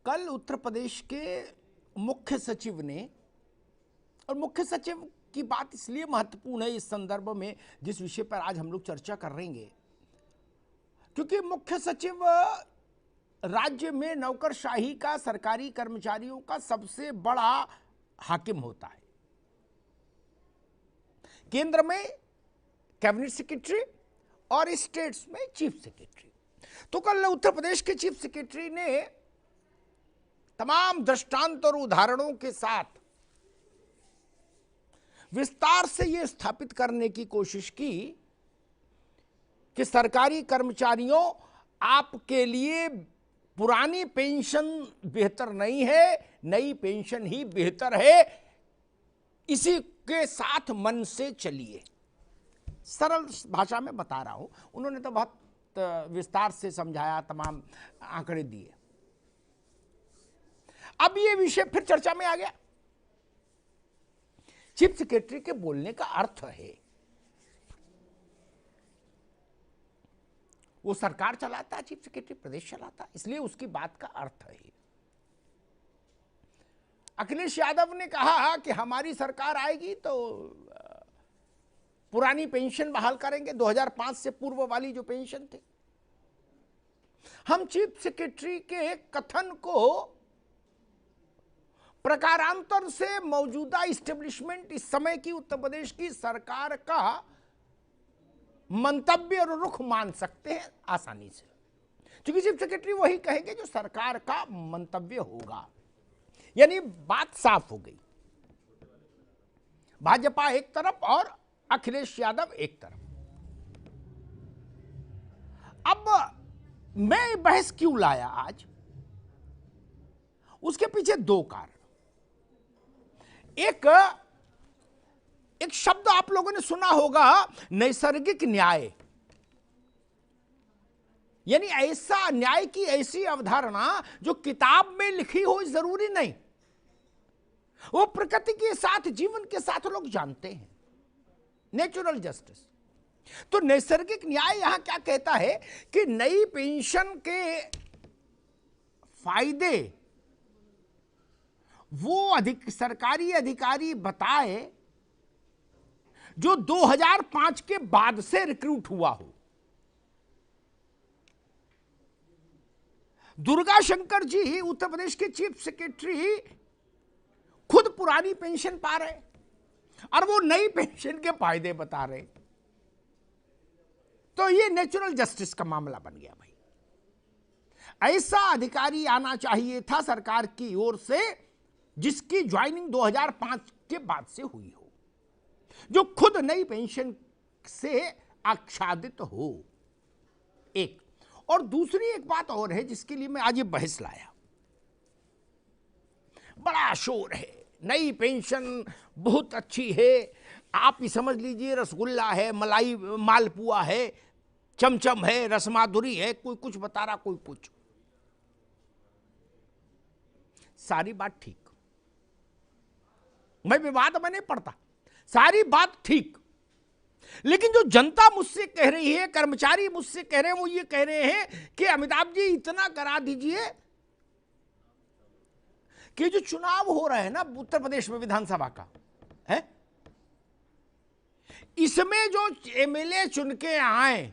कल उत्तर प्रदेश के मुख्य सचिव ने, और मुख्य सचिव की बात इसलिए महत्वपूर्ण है इस संदर्भ में जिस विषय पर आज हम लोग चर्चा कर रहे हैं, क्योंकि मुख्य सचिव राज्य में नौकरशाही का, सरकारी कर्मचारियों का सबसे बड़ा हाकिम होता है। केंद्र में कैबिनेट सेक्रेटरी और स्टेट्स में चीफ सेक्रेटरी। तो कल उत्तर प्रदेश के चीफ सेक्रेटरी ने तमाम दृष्टांत और उदाहरणों के साथ विस्तार से यह स्थापित करने की कोशिश की कि सरकारी कर्मचारियों, आपके लिए पुरानी पेंशन बेहतर नहीं है, नई पेंशन ही बेहतर है। इसी के साथ मन से चलिए। सरल भाषा में बता रहा हूं, उन्होंने तो बहुत विस्तार से समझाया, तमाम आंकड़े दिए। अब ये विषय फिर चर्चा में आ गया। चीफ सेक्रेटरी के बोलने का अर्थ है वो सरकार चलाता है, चीफ सेक्रेटरी प्रदेश चलाता है, इसलिए उसकी बात का अर्थ है। अखिलेश यादव ने कहा कि हमारी सरकार आएगी तो पुरानी पेंशन बहाल करेंगे, 2005 से पूर्व वाली जो पेंशन थी। हम चीफ सेक्रेटरी के कथन को प्रकारांतर से मौजूदा इस्टेब्लिशमेंट, इस समय की उत्तर प्रदेश की सरकार का मंतव्य और रुख मान सकते हैं आसानी से, क्योंकि चीफ सेक्रेटरी वही कहेंगे जो सरकार का मंतव्य होगा। यानी बात साफ हो गई, भाजपा एक तरफ और अखिलेश यादव एक तरफ। अब मैं बहस क्यों लाया आज, उसके पीछे दो कारण। एक शब्द आप लोगों ने सुना होगा, नैसर्गिक न्याय। यानी ऐसा न्याय की ऐसी अवधारणा जो किताब में लिखी हो जरूरी नहीं, वो प्रकृति के साथ, जीवन के साथ लोग जानते हैं। Natural justice. तो नैसर्गिक न्याय यहां क्या कहता है कि नई पेंशन के फायदे वो सरकारी अधिकारी बताए जो 2005 के बाद से रिक्रूट हुआ हो। दुर्गा शंकर जी उत्तर प्रदेश के चीफ सेक्रेटरी खुद पुरानी पेंशन पा रहे और वो नई पेंशन के फायदे बता रहे। तो ये नेचुरल जस्टिस का मामला बन गया भाई। ऐसा अधिकारी आना चाहिए था सरकार की ओर से जिसकी ज्वाइनिंग 2005 के बाद से हुई हो, जो खुद नई पेंशन से आच्छादित हो। एक और दूसरी एक बात और है जिसके लिए मैं आज ये बहस लाया। बड़ा शोर है, नई पेंशन बहुत अच्छी है, आप ही समझ लीजिए रसगुल्ला है, मलाई मालपुआ है, चमचम है, रसमाधुरी है, कोई कुछ बता रहा, कोई कुछ। सारी बात ठीक, मैं विवाद में नहीं पड़ता, सारी बात ठीक। लेकिन जो जनता मुझसे कह रही है, कर्मचारी मुझसे कह रहे हैं, वो ये कह रहे हैं कि अमिताभ जी इतना करा दीजिए कि जो चुनाव हो रहा है ना उत्तर प्रदेश में विधानसभा का है, इसमें जो एमएलए चुन के आए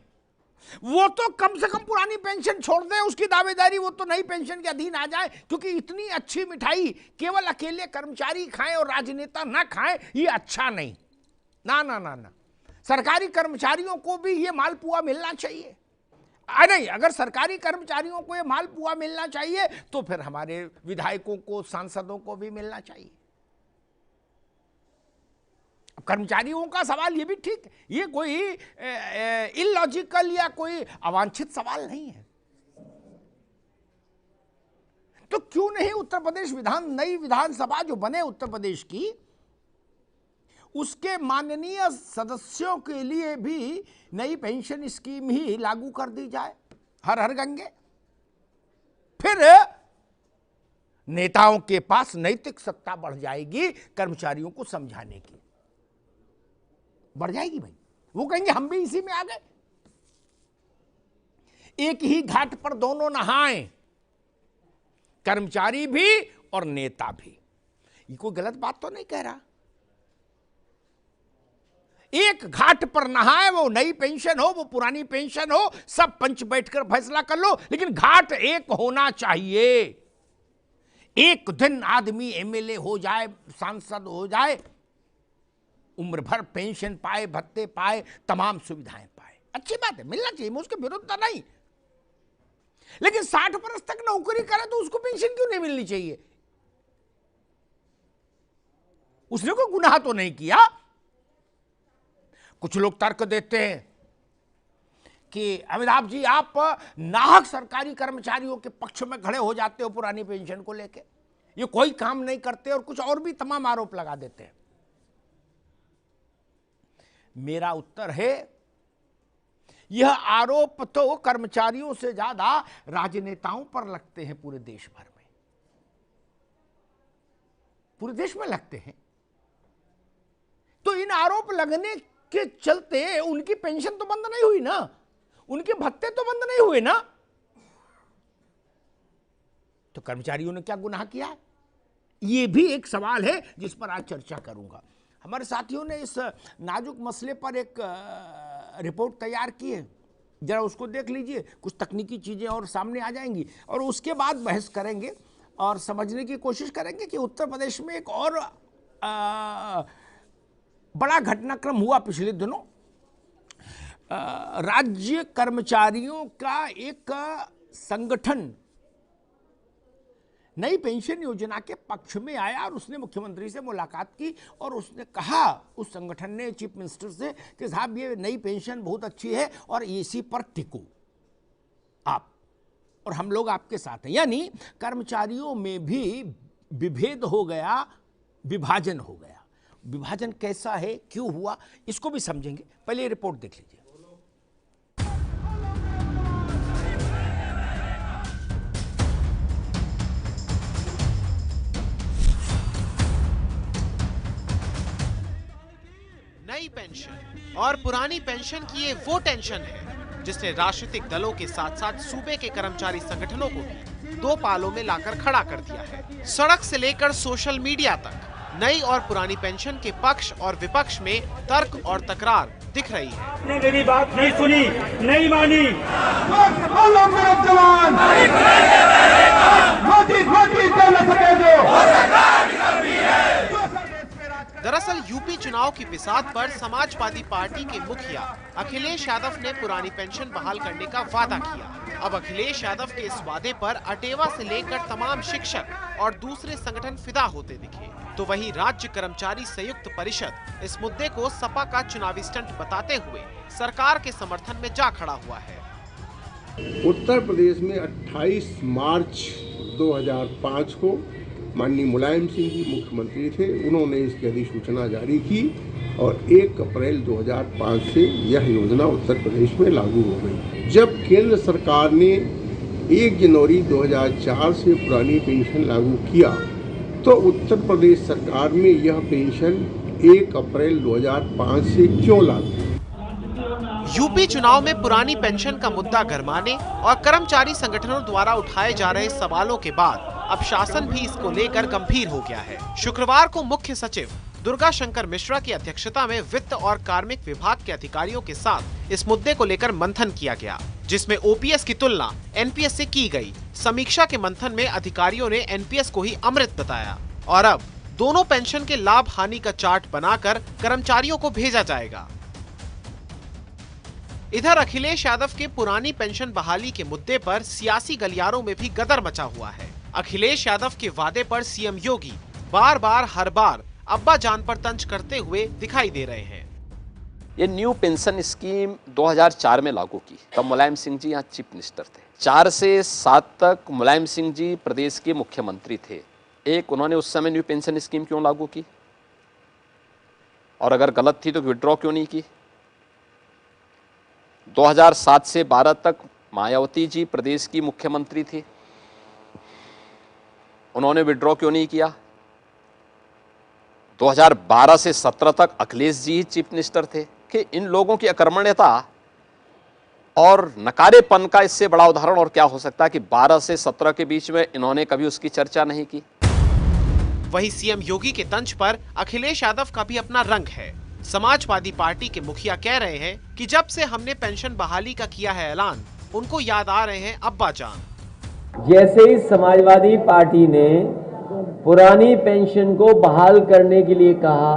वो तो कम से कम पुरानी पेंशन छोड़ दे, उसकी दावेदारी वो तो नई पेंशन के अधीन आ जाए। क्योंकि इतनी अच्छी मिठाई केवल अकेले कर्मचारी खाएं और राजनेता ना खाएं, ये अच्छा नहीं। ना ना ना ना, सरकारी कर्मचारियों को भी ये मालपुआ मिलना चाहिए। नहीं, अगर सरकारी कर्मचारियों को ये मालपुआ मिलना चाहिए तो फिर हमारे विधायकों को, सांसदों को भी मिलना चाहिए। कर्मचारियों का सवाल ये भी ठीक, ये कोई इलॉजिकल या कोई अवांछित सवाल नहीं है। तो क्यों नहीं उत्तर प्रदेश नई विधानसभा जो बने उत्तर प्रदेश की, उसके माननीय सदस्यों के लिए भी नई पेंशन स्कीम ही लागू कर दी जाए, हर हर गंगे। फिर नेताओं के पास नैतिक सत्ता बढ़ जाएगी कर्मचारियों को समझाने की, बढ़ जाएगी भाई। वो कहेंगे हम भी इसी में आ गए, एक ही घाट पर दोनों नहाएं, कर्मचारी भी और नेता भी। ये कोई गलत बात तो नहीं कह रहा। एक घाट पर नहाए, वो नई पेंशन हो वो पुरानी पेंशन हो, सब पंच बैठकर फैसला कर लो, लेकिन घाट एक होना चाहिए। एक दिन आदमी एमएलए हो जाए, सांसद हो जाए, उम्र भर पेंशन पाए, भत्ते पाए, तमाम सुविधाएं पाए, अच्छी बात है, मिलना चाहिए, मैं उसके विरुद्ध नहीं। लेकिन 60 वर्ष तक नौकरी करे तो उसको पेंशन क्यों नहीं मिलनी चाहिए? उसने कोई गुनाह तो नहीं किया। कुछ लोग तर्क देते हैं कि अमिताभ जी आप नाहक सरकारी कर्मचारियों के पक्ष में खड़े हो जाते हो पुरानी पेंशन को लेके, ये कोई काम नहीं करते, और कुछ और भी तमाम आरोप लगा देते हैं। मेरा उत्तर है, यह आरोप तो कर्मचारियों से ज्यादा राजनेताओं पर लगते हैं पूरे देश भर में, पूरे देश में लगते हैं। तो इन आरोप लगने के चलते उनकी पेंशन तो बंद नहीं हुई ना, उनके भत्ते तो बंद नहीं हुए ना। तो कर्मचारियों ने क्या गुनाह किया है? यह भी एक सवाल है जिस पर आज चर्चा करूंगा। हमारे साथियों ने इस नाजुक मसले पर एक रिपोर्ट तैयार की है, जरा उसको देख लीजिए। कुछ तकनीकी चीजें और सामने आ जाएंगी और उसके बाद बहस करेंगे और समझने की कोशिश करेंगे कि उत्तर प्रदेश में एक और बड़ा घटनाक्रम हुआ पिछले दिनों। राज्य कर्मचारियों का एक संगठन नई पेंशन योजना के पक्ष में आया और उसने मुख्यमंत्री से मुलाकात की और उसने कहा, उस संगठन ने चीफ मिनिस्टर से, कि साहब ये नई पेंशन बहुत अच्छी है और इसी पर टिको आप, और हम लोग आपके साथ हैं। यानी कर्मचारियों में भी विभेद हो गया, विभाजन हो गया। विभाजन कैसा है, क्यों हुआ, इसको भी समझेंगे। पहले ये रिपोर्ट देख लीजिए। नई पेंशन और पुरानी पेंशन की ये वो टेंशन है जिसने राजनीतिक दलों के साथ साथ सूबे के कर्मचारी संगठनों को भी दो पालों में लाकर खड़ा कर दिया है। सड़क से लेकर सोशल मीडिया तक नई और पुरानी पेंशन के पक्ष और विपक्ष में तर्क और तकरार दिख रही है। मेरी बात नहीं सुनी, नहीं मानी। दरअसल यूपी चुनाव की बिसात पर समाजवादी पार्टी के मुखिया अखिलेश यादव ने पुरानी पेंशन बहाल करने का वादा किया। अब अखिलेश यादव के इस वादे पर अटेवा से लेकर तमाम शिक्षक और दूसरे संगठन फिदा होते दिखे। तो वहीं राज्य कर्मचारी संयुक्त परिषद इस मुद्दे को सपा का चुनावी स्टंट बताते हुए सरकार के समर्थन में जा खड़ा हुआ है। उत्तर प्रदेश में 28 मार्च 2005 को माननीय मुलायम सिंह जी मुख्यमंत्री थे, उन्होंने इसकी अधिसूचना जारी की और 1 अप्रैल 2005 से यह योजना उत्तर प्रदेश में लागू हो गई। जब केंद्र सरकार ने 1 जनवरी 2004 से पुरानी पेंशन लागू किया तो उत्तर प्रदेश सरकार में यह पेंशन 1 अप्रैल 2005 से क्यों लागू? यूपी चुनाव में पुरानी पेंशन का मुद्दा गरमाने और कर्मचारी संगठनों द्वारा उठाए जा रहे सवालों के बाद अब शासन भी इसको लेकर गंभीर हो गया है। शुक्रवार को मुख्य सचिव दुर्गा शंकर मिश्रा की अध्यक्षता में वित्त और कार्मिक विभाग के अधिकारियों के साथ इस मुद्दे को लेकर मंथन किया गया, जिसमें ओपीएस की तुलना एनपीएस से की गई। समीक्षा के मंथन में अधिकारियों ने एनपीएस को ही अमृत बताया और अब दोनों पेंशन के लाभ हानि का चार्ट बनाकर कर्मचारियों को भेजा जाएगा। इधर अखिलेश यादव के पुरानी पेंशन बहाली के मुद्दे पर सियासी गलियारों में भी गदर मचा हुआ है। अखिलेश यादव के वादे पर सीएम योगी बार बार हर बार अब्बा जान पर तंज करते हुए दिखाई दे रहे हैं। ये न्यू पेंशन स्कीम 2004 में लागू की, तब मुलायम सिंह जी यहाँ चीफ मिनिस्टर थे। 4 से 7 तक मुलायम सिंह जी प्रदेश के मुख्यमंत्री थे। एक, उन्होंने उस समय न्यू पेंशन स्कीम क्यों लागू की, और अगर गलत थी तो विड्रॉ क्यों नहीं की? 2007 से 12 तक मायावती जी प्रदेश की मुख्यमंत्री थी, उन्होंने विड्रॉ क्यों नहीं किया? 2012 से 17 तक अखिलेश जी ही चीफ मिनिस्टर थे। कि इन लोगों की अकर्मण्यता और नकारेपन का इससे बड़ा उदाहरण और क्या हो सकता है कि 12 से 17 के बीच में इन्होंने कभी उसकी चर्चा नहीं की। वहीं सीएम योगी के तंज पर अखिलेश यादव का भी अपना रंग है। समाजवादी पार्टी के मुखिया कह रहे हैं कि जब से हमने पेंशन बहाली का किया है ऐलान, उनको याद आ रहे हैं अब्बा जान। जैसे ही समाजवादी पार्टी ने पुरानी पेंशन को बहाल करने के लिए कहा,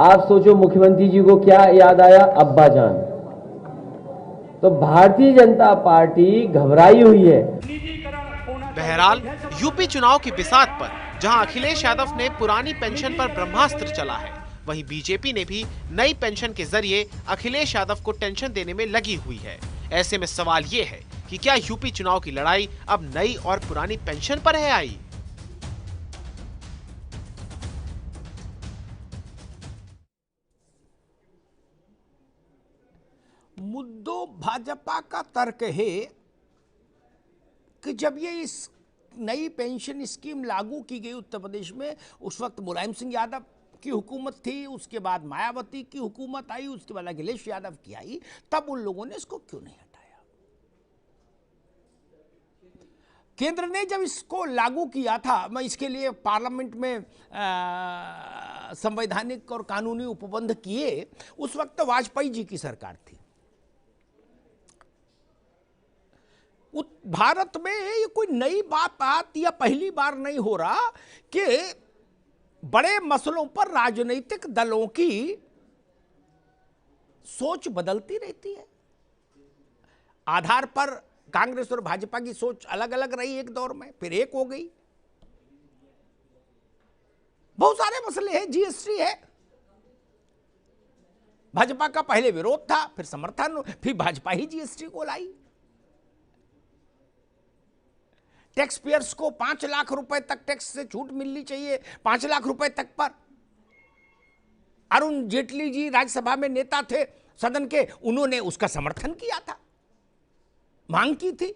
आप सोचो मुख्यमंत्री जी को क्या याद आया? अब्बा जान। तो भारतीय जनता पार्टी घबराई हुई है। बहरहाल यूपी चुनाव की बिसात पर जहां अखिलेश यादव ने पुरानी पेंशन पर ब्रह्मास्त्र चला है, वहीं बीजेपी ने भी नई पेंशन के जरिए अखिलेश यादव को टेंशन देने में लगी हुई है। ऐसे में सवाल ये है कि क्या यूपी चुनाव की लड़ाई अब नई और पुरानी पेंशन पर है आई? मुद्दों भाजपा का तर्क है कि जब ये इस नई पेंशन स्कीम लागू की गई उत्तर प्रदेश में, उस वक्त मुलायम सिंह यादव की हुकूमत थी, उसके बाद मायावती की हुकूमत आई, उसके बाद अखिलेश यादव की आई, तब उन लोगों ने इसको क्यों नहीं हटाया? केंद्र ने जब इसको लागू किया था, मैं इसके लिए पार्लियामेंट में संवैधानिक और कानूनी उपबंध किए, उस वक्त वाजपेयी जी की सरकार थी। भारत में ये कोई नई बात या पहली बार नहीं हो रहा कि बड़े मसलों पर राजनीतिक दलों की सोच बदलती रहती है। आधार पर कांग्रेस और भाजपा की सोच अलग अलग रही एक दौर में, फिर एक हो गई। बहुत सारे मसले हैं, जीएसटी है, भाजपा का पहले विरोध था, फिर समर्थन, फिर भाजपा ही जीएसटी को लाई। टैक्स पेयर्स को 5 लाख रुपए तक टैक्स से छूट मिलनी चाहिए, 5 लाख रुपए तक पर। अरुण जेटली जी राज्यसभा में नेता थे सदन के, उन्होंने उसका समर्थन किया था, मांग की थी।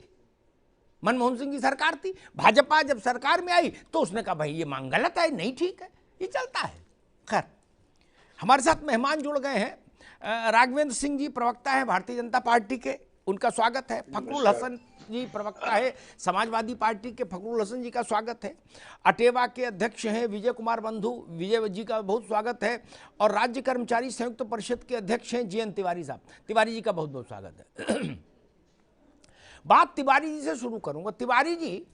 मनमोहन सिंह की सरकार थी। भाजपा जब सरकार में आई तो उसने कहा भाई ये मांग गलत है, नहीं ठीक है, ये चलता है। खैर, हमारे साथ मेहमान जुड़ गए हैं। राघवेंद्र सिंह जी प्रवक्ता है भारतीय जनता पार्टी के, उनका स्वागत है। फखरुल हसन जी प्रवक्ता है समाजवादी पार्टी के, फखरुल हसन जी का स्वागत है। अटेवा के अध्यक्ष हैं विजय कुमार बंधु, विजय जी का बहुत स्वागत है। और राज्य कर्मचारी संयुक्त परिषद के अध्यक्ष हैं JN तिवारी साहब, तिवारी जी का बहुत बहुत स्वागत है। बात तिवारी जी से शुरू करूंगा। तिवारी जी,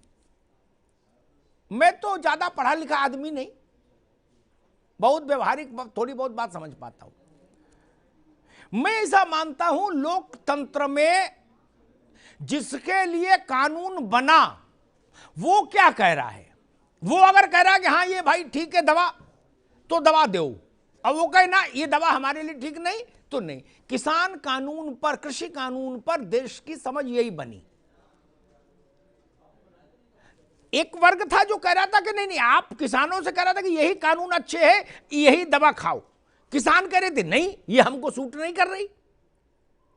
मैं तो ज्यादा पढ़ा लिखा आदमी नहीं, बहुत व्यवहारिक थोड़ी बहुत बात समझ पाता हूं। मैं ऐसा मानता हूं लोकतंत्र में जिसके लिए कानून बना वो क्या कह रहा है, वो अगर कह रहा है कि हाँ ये भाई ठीक है दवा, तो दवा दो। अब वो कहे ना ये दवा हमारे लिए ठीक नहीं, तो नहीं। किसान कानून पर, कृषि कानून पर देश की समझ यही बनी। एक वर्ग था जो कह रहा था कि नहीं नहीं, आप किसानों से कह रहा था कि यही कानून अच्छे है, यही दवा खाओ। किसान कह रहे थे नहीं ये हमको सूट नहीं कर रही।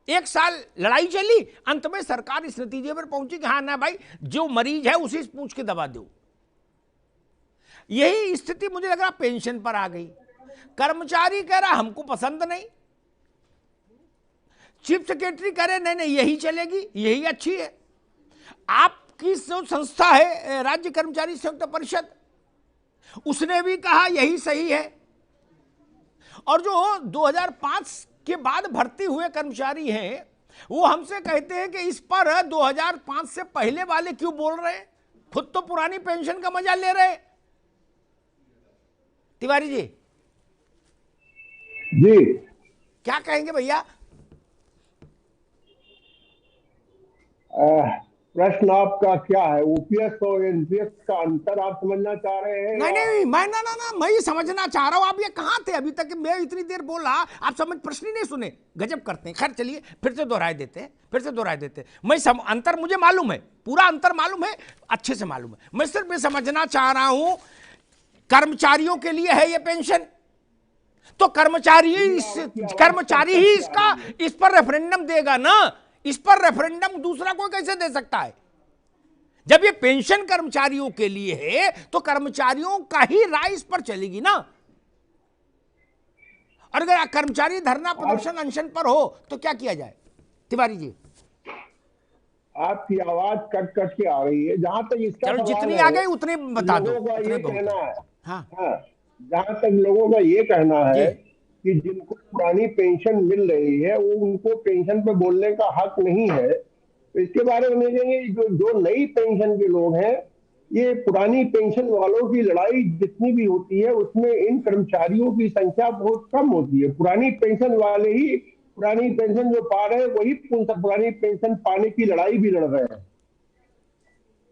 1 साल लड़ाई चली, अंत में सरकार इस नतीजे पर पहुंची कि हाँ ना भाई जो मरीज है उसी से पूछ के दवा दो। यही स्थिति मुझे लग रहा पेंशन पर आ गई। कर्मचारी कह रहा हमको पसंद नहीं, चीफ सेक्रेटरी कह रहे नहीं नहीं यही चलेगी, यही अच्छी है। आपकी जो संस्था है राज्य कर्मचारी संयुक्त परिषद, उसने भी कहा यही सही है। और जो 2005 के बाद भर्ती हुए कर्मचारी हैं वो हमसे कहते हैं कि इस पर 2005 से पहले वाले क्यों बोल रहे हैं, खुद तो पुरानी पेंशन का मजा ले रहे। तिवारी जी क्या कहेंगे भैया? प्रश्न आपका क्या है? ओपीएस और एनपीएस का अंतर आप समझना चाह रहे हैं? नहीं नहीं, मैं ना मैं ये समझना चाह रहा हूं। आप ये कहां थे अभी तक? मैं इतनी देर बोला, आप समझ प्रश्न ही नहीं सुने। गजब करते हैं। खैर चलिए फिर से दोहराए देते हैं, मैं अंतर मुझे मालूम है, पूरा अंतर मालूम है, अच्छे से मालूम है। मैं सिर्फ ये समझना चाह रहा हूं कर्मचारियों के लिए है ये पेंशन, तो कर्मचारी ही इस पर रेफरेंडम देगा ना। इस पर रेफरेंडम दूसरा कोई कैसे दे सकता है? जब ये पेंशन कर्मचारियों के लिए है तो कर्मचारियों का ही राय इस पर चलेगी ना। और अगर कर्मचारी धरना प्रदर्शन अनशन पर हो तो क्या किया जाए? तिवारी जी, आपकी आवाज कट कट के आ रही है। जहां तक इसका चलो सवाल जितनी है, आ गई उतने बता दो, लोगों का उतने ये बहुत कहना है। है, हाँ हाँ, जहां तक लोगों का ये कहना जी, है कि जिनको पुरानी पेंशन मिल रही है वो उनको पेंशन पे बोलने का हक नहीं है। तो इसके बारे में देखेंगे, जो नई पेंशन के लोग हैं, ये पुरानी पेंशन वालों की लड़ाई जितनी भी होती है उसमें इन कर्मचारियों की संख्या बहुत कम होती है। पुरानी पेंशन वाले ही पुरानी पेंशन जो पा रहे हैं वही पुरानी पेंशन पाने की लड़ाई भी लड़ रहे हैं।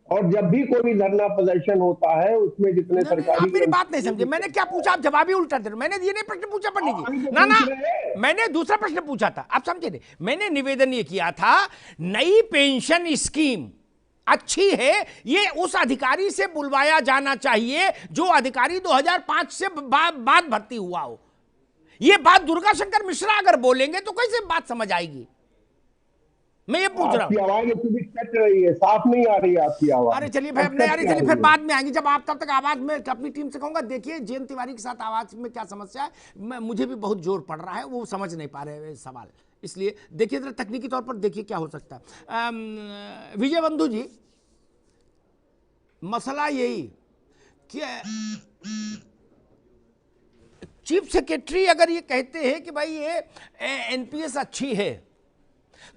और जब भी कोई धरना प्रदर्शन होता है उसमें जितने नहीं, सरकारी आप मेरी बात नहीं समझे। मैंने क्या पूछा, आप जवाब ही उल्टा दे रहे हो। मैंने ये नहीं प्रश्न पूछा पंडित आप ही जी, तो ना ना, पूछ रहे हैं। मैंने दूसरा प्रश्न पूछा था, आप समझे नहीं। मैंने निवेदन ये किया था, नई पेंशन स्कीम अच्छी है, ये उस अधिकारी से बुलवाया जाना चाहिए जो अधिकारी 2005 से बाद भर्ती हुआ हो। ये बात दुर्गा शंकर मिश्रा अगर बोलेंगे तो कैसे बात समझ आएगी? मैं ये पूछ रहा आपकी हूं। आवाज अभी कट रही है, साफ नहीं आ रही है आपकी आवाज। अरे चलिए भाई, अपने, अरे चलिए फिर बाद में आएंगे जब आप, तब तक आवाज में अपनी टीम से कहूंगा। देखिए जयंत तिवारी के साथ आवाज में क्या समस्या है, मुझे भी बहुत जोर पड़ रहा है, वो समझ नहीं पा रहे हैं सवाल, इसलिए देखिए जरा तकनीकी तौर पर देखिए क्या हो सकता है। विजय बंधु जी, मसला यही कि चीफ सेक्रेटरी अगर ये कहते हैं कि भाई ये एनपीएस अच्छी है,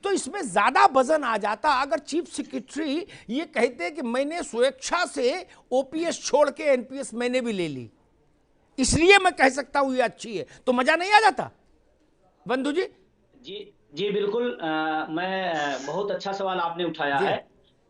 तो इसमें ज्यादा वजन आ जाता अगर चीफ सेक्रेटरी ये कहते हैं कि मैंने स्वेच्छा से ओपीएस छोड़ के एनपीएस मैंने भी ले ली, इसलिए मैं कह सकता हूं ये अच्छी है, तो मजा नहीं आ जाता? बंधु जी जी बिल्कुल। मैं बहुत अच्छा सवाल आपने उठाया है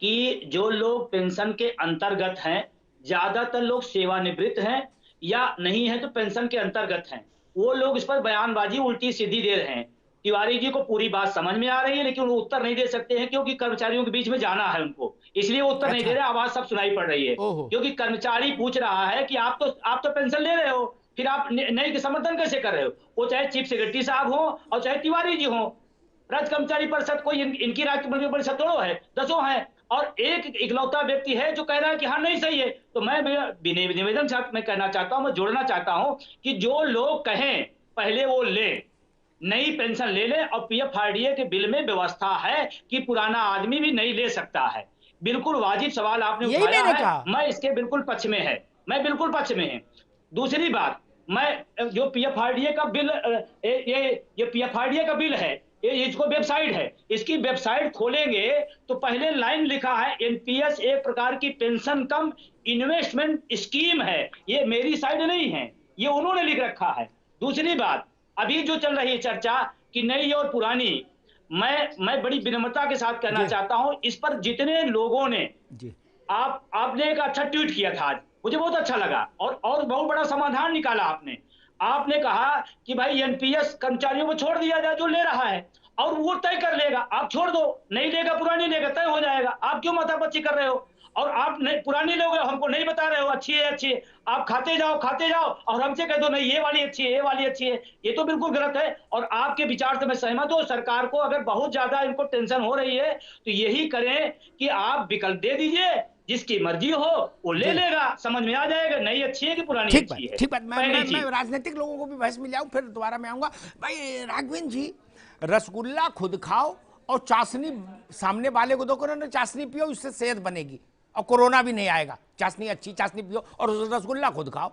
कि जो लोग पेंशन के अंतर्गत हैं, ज्यादातर लोग सेवानिवृत्त हैं या नहीं है तो पेंशन के अंतर्गत हैं, वो लोग इस पर बयानबाजी उल्टी सीधी दे रहे हैं। तिवारी जी को पूरी बात समझ में आ रही है लेकिन वो उत्तर नहीं दे सकते हैं क्योंकि कर्मचारियों के बीच में जाना है उनको, इसलिए वो उत्तर नहीं दे रहे। आवाज सब सुनाई पड़ रही है क्योंकि कर्मचारी पूछ रहा है कि आप तो पेंशन ले रहे हो, फिर आप नई के समर्थन कैसे कर रहे हो? वो चाहे चीफ सेक्रेटरी साहब हो और चाहे तिवारी जी हो। राज्य कर्मचारी परिषद कोई इनकी राज्य मंत्री परिषद थोड़ो है, दसों है, और एक इकलौता व्यक्ति है जो कह रहा है कि हाँ नहीं सही है। तो मैं निवेदन मैं कहना चाहता हूं, मैं जोड़ना चाहता हूं कि जो लोग कहें पहले वो ले, नई पेंशन ले ले, और पीएफआरडीए के बिल में व्यवस्था है कि पुराना आदमी भी नहीं ले सकता है। बिल्कुल वाजिब सवाल आपने उठाया है, मैं इसके बिल्कुल पक्ष में है, मैं बिल्कुल पक्ष में है। दूसरी बात, मैं जो पीएफआरडीए का बिल, ये पीएफआरडीए का बिल है, ये इसको वेबसाइट है, इसकी वेबसाइट खोलेंगे तो पहले लाइन लिखा है एनपीएस एक प्रकार की पेंशन कम इन्वेस्टमेंट स्कीम है। ये मेरी साइड नहीं है, ये उन्होंने लिख रखा है। दूसरी बात, अभी जो चल रही है चर्चा कि नई और पुरानी, मैं बड़ी विनम्रता के साथ कहना चाहता हूं, इस पर जितने लोगों ने, आपने एक अच्छा ट्वीट किया था आज, मुझे बहुत अच्छा लगा, और बहुत बड़ा समाधान निकाला आपने कहा कि भाई एनपीएस कर्मचारियों को छोड़ दिया जाए जो ले रहा है, और वो तय कर लेगा, आप छोड़ दो, नहीं लेगा पुरानी लेगा, तय हो जाएगा, आप क्यों माथापच्ची कर रहे हो? और आप पुरानी लोगे, हमको नहीं बता रहे हो अच्छी है अच्छी है, आप खाते जाओ और हमसे कह दो नहीं ये वाली अच्छी है, ये वाली अच्छी है, ये तो बिल्कुल गलत है। और आपके विचार से मैं सहमत हूं, सरकार को अगर बहुत ज्यादा इनको टेंशन हो रही है तो यही करें कि आप विकल्प दे दीजिए, जिसकी मर्जी हो वो ले लेगा, समझ में आ जाएगा नई अच्छी है कि पुरानी अच्छी है। ठीक बात, मैं राजनीतिक लोगों को भी बहस में लाऊं, फिर दोबारा मैं आऊंगा। भाई राघवेंद्र जी, रसगुल्ला खुद खाओ और चाशनी सामने वाले को दो, चाशनी पियो, इससे सेहत बनेगी और कोरोना भी नहीं आएगा। चाशनी अच्छी चाशनी पियो और रसगुल्ला खुद खाओ।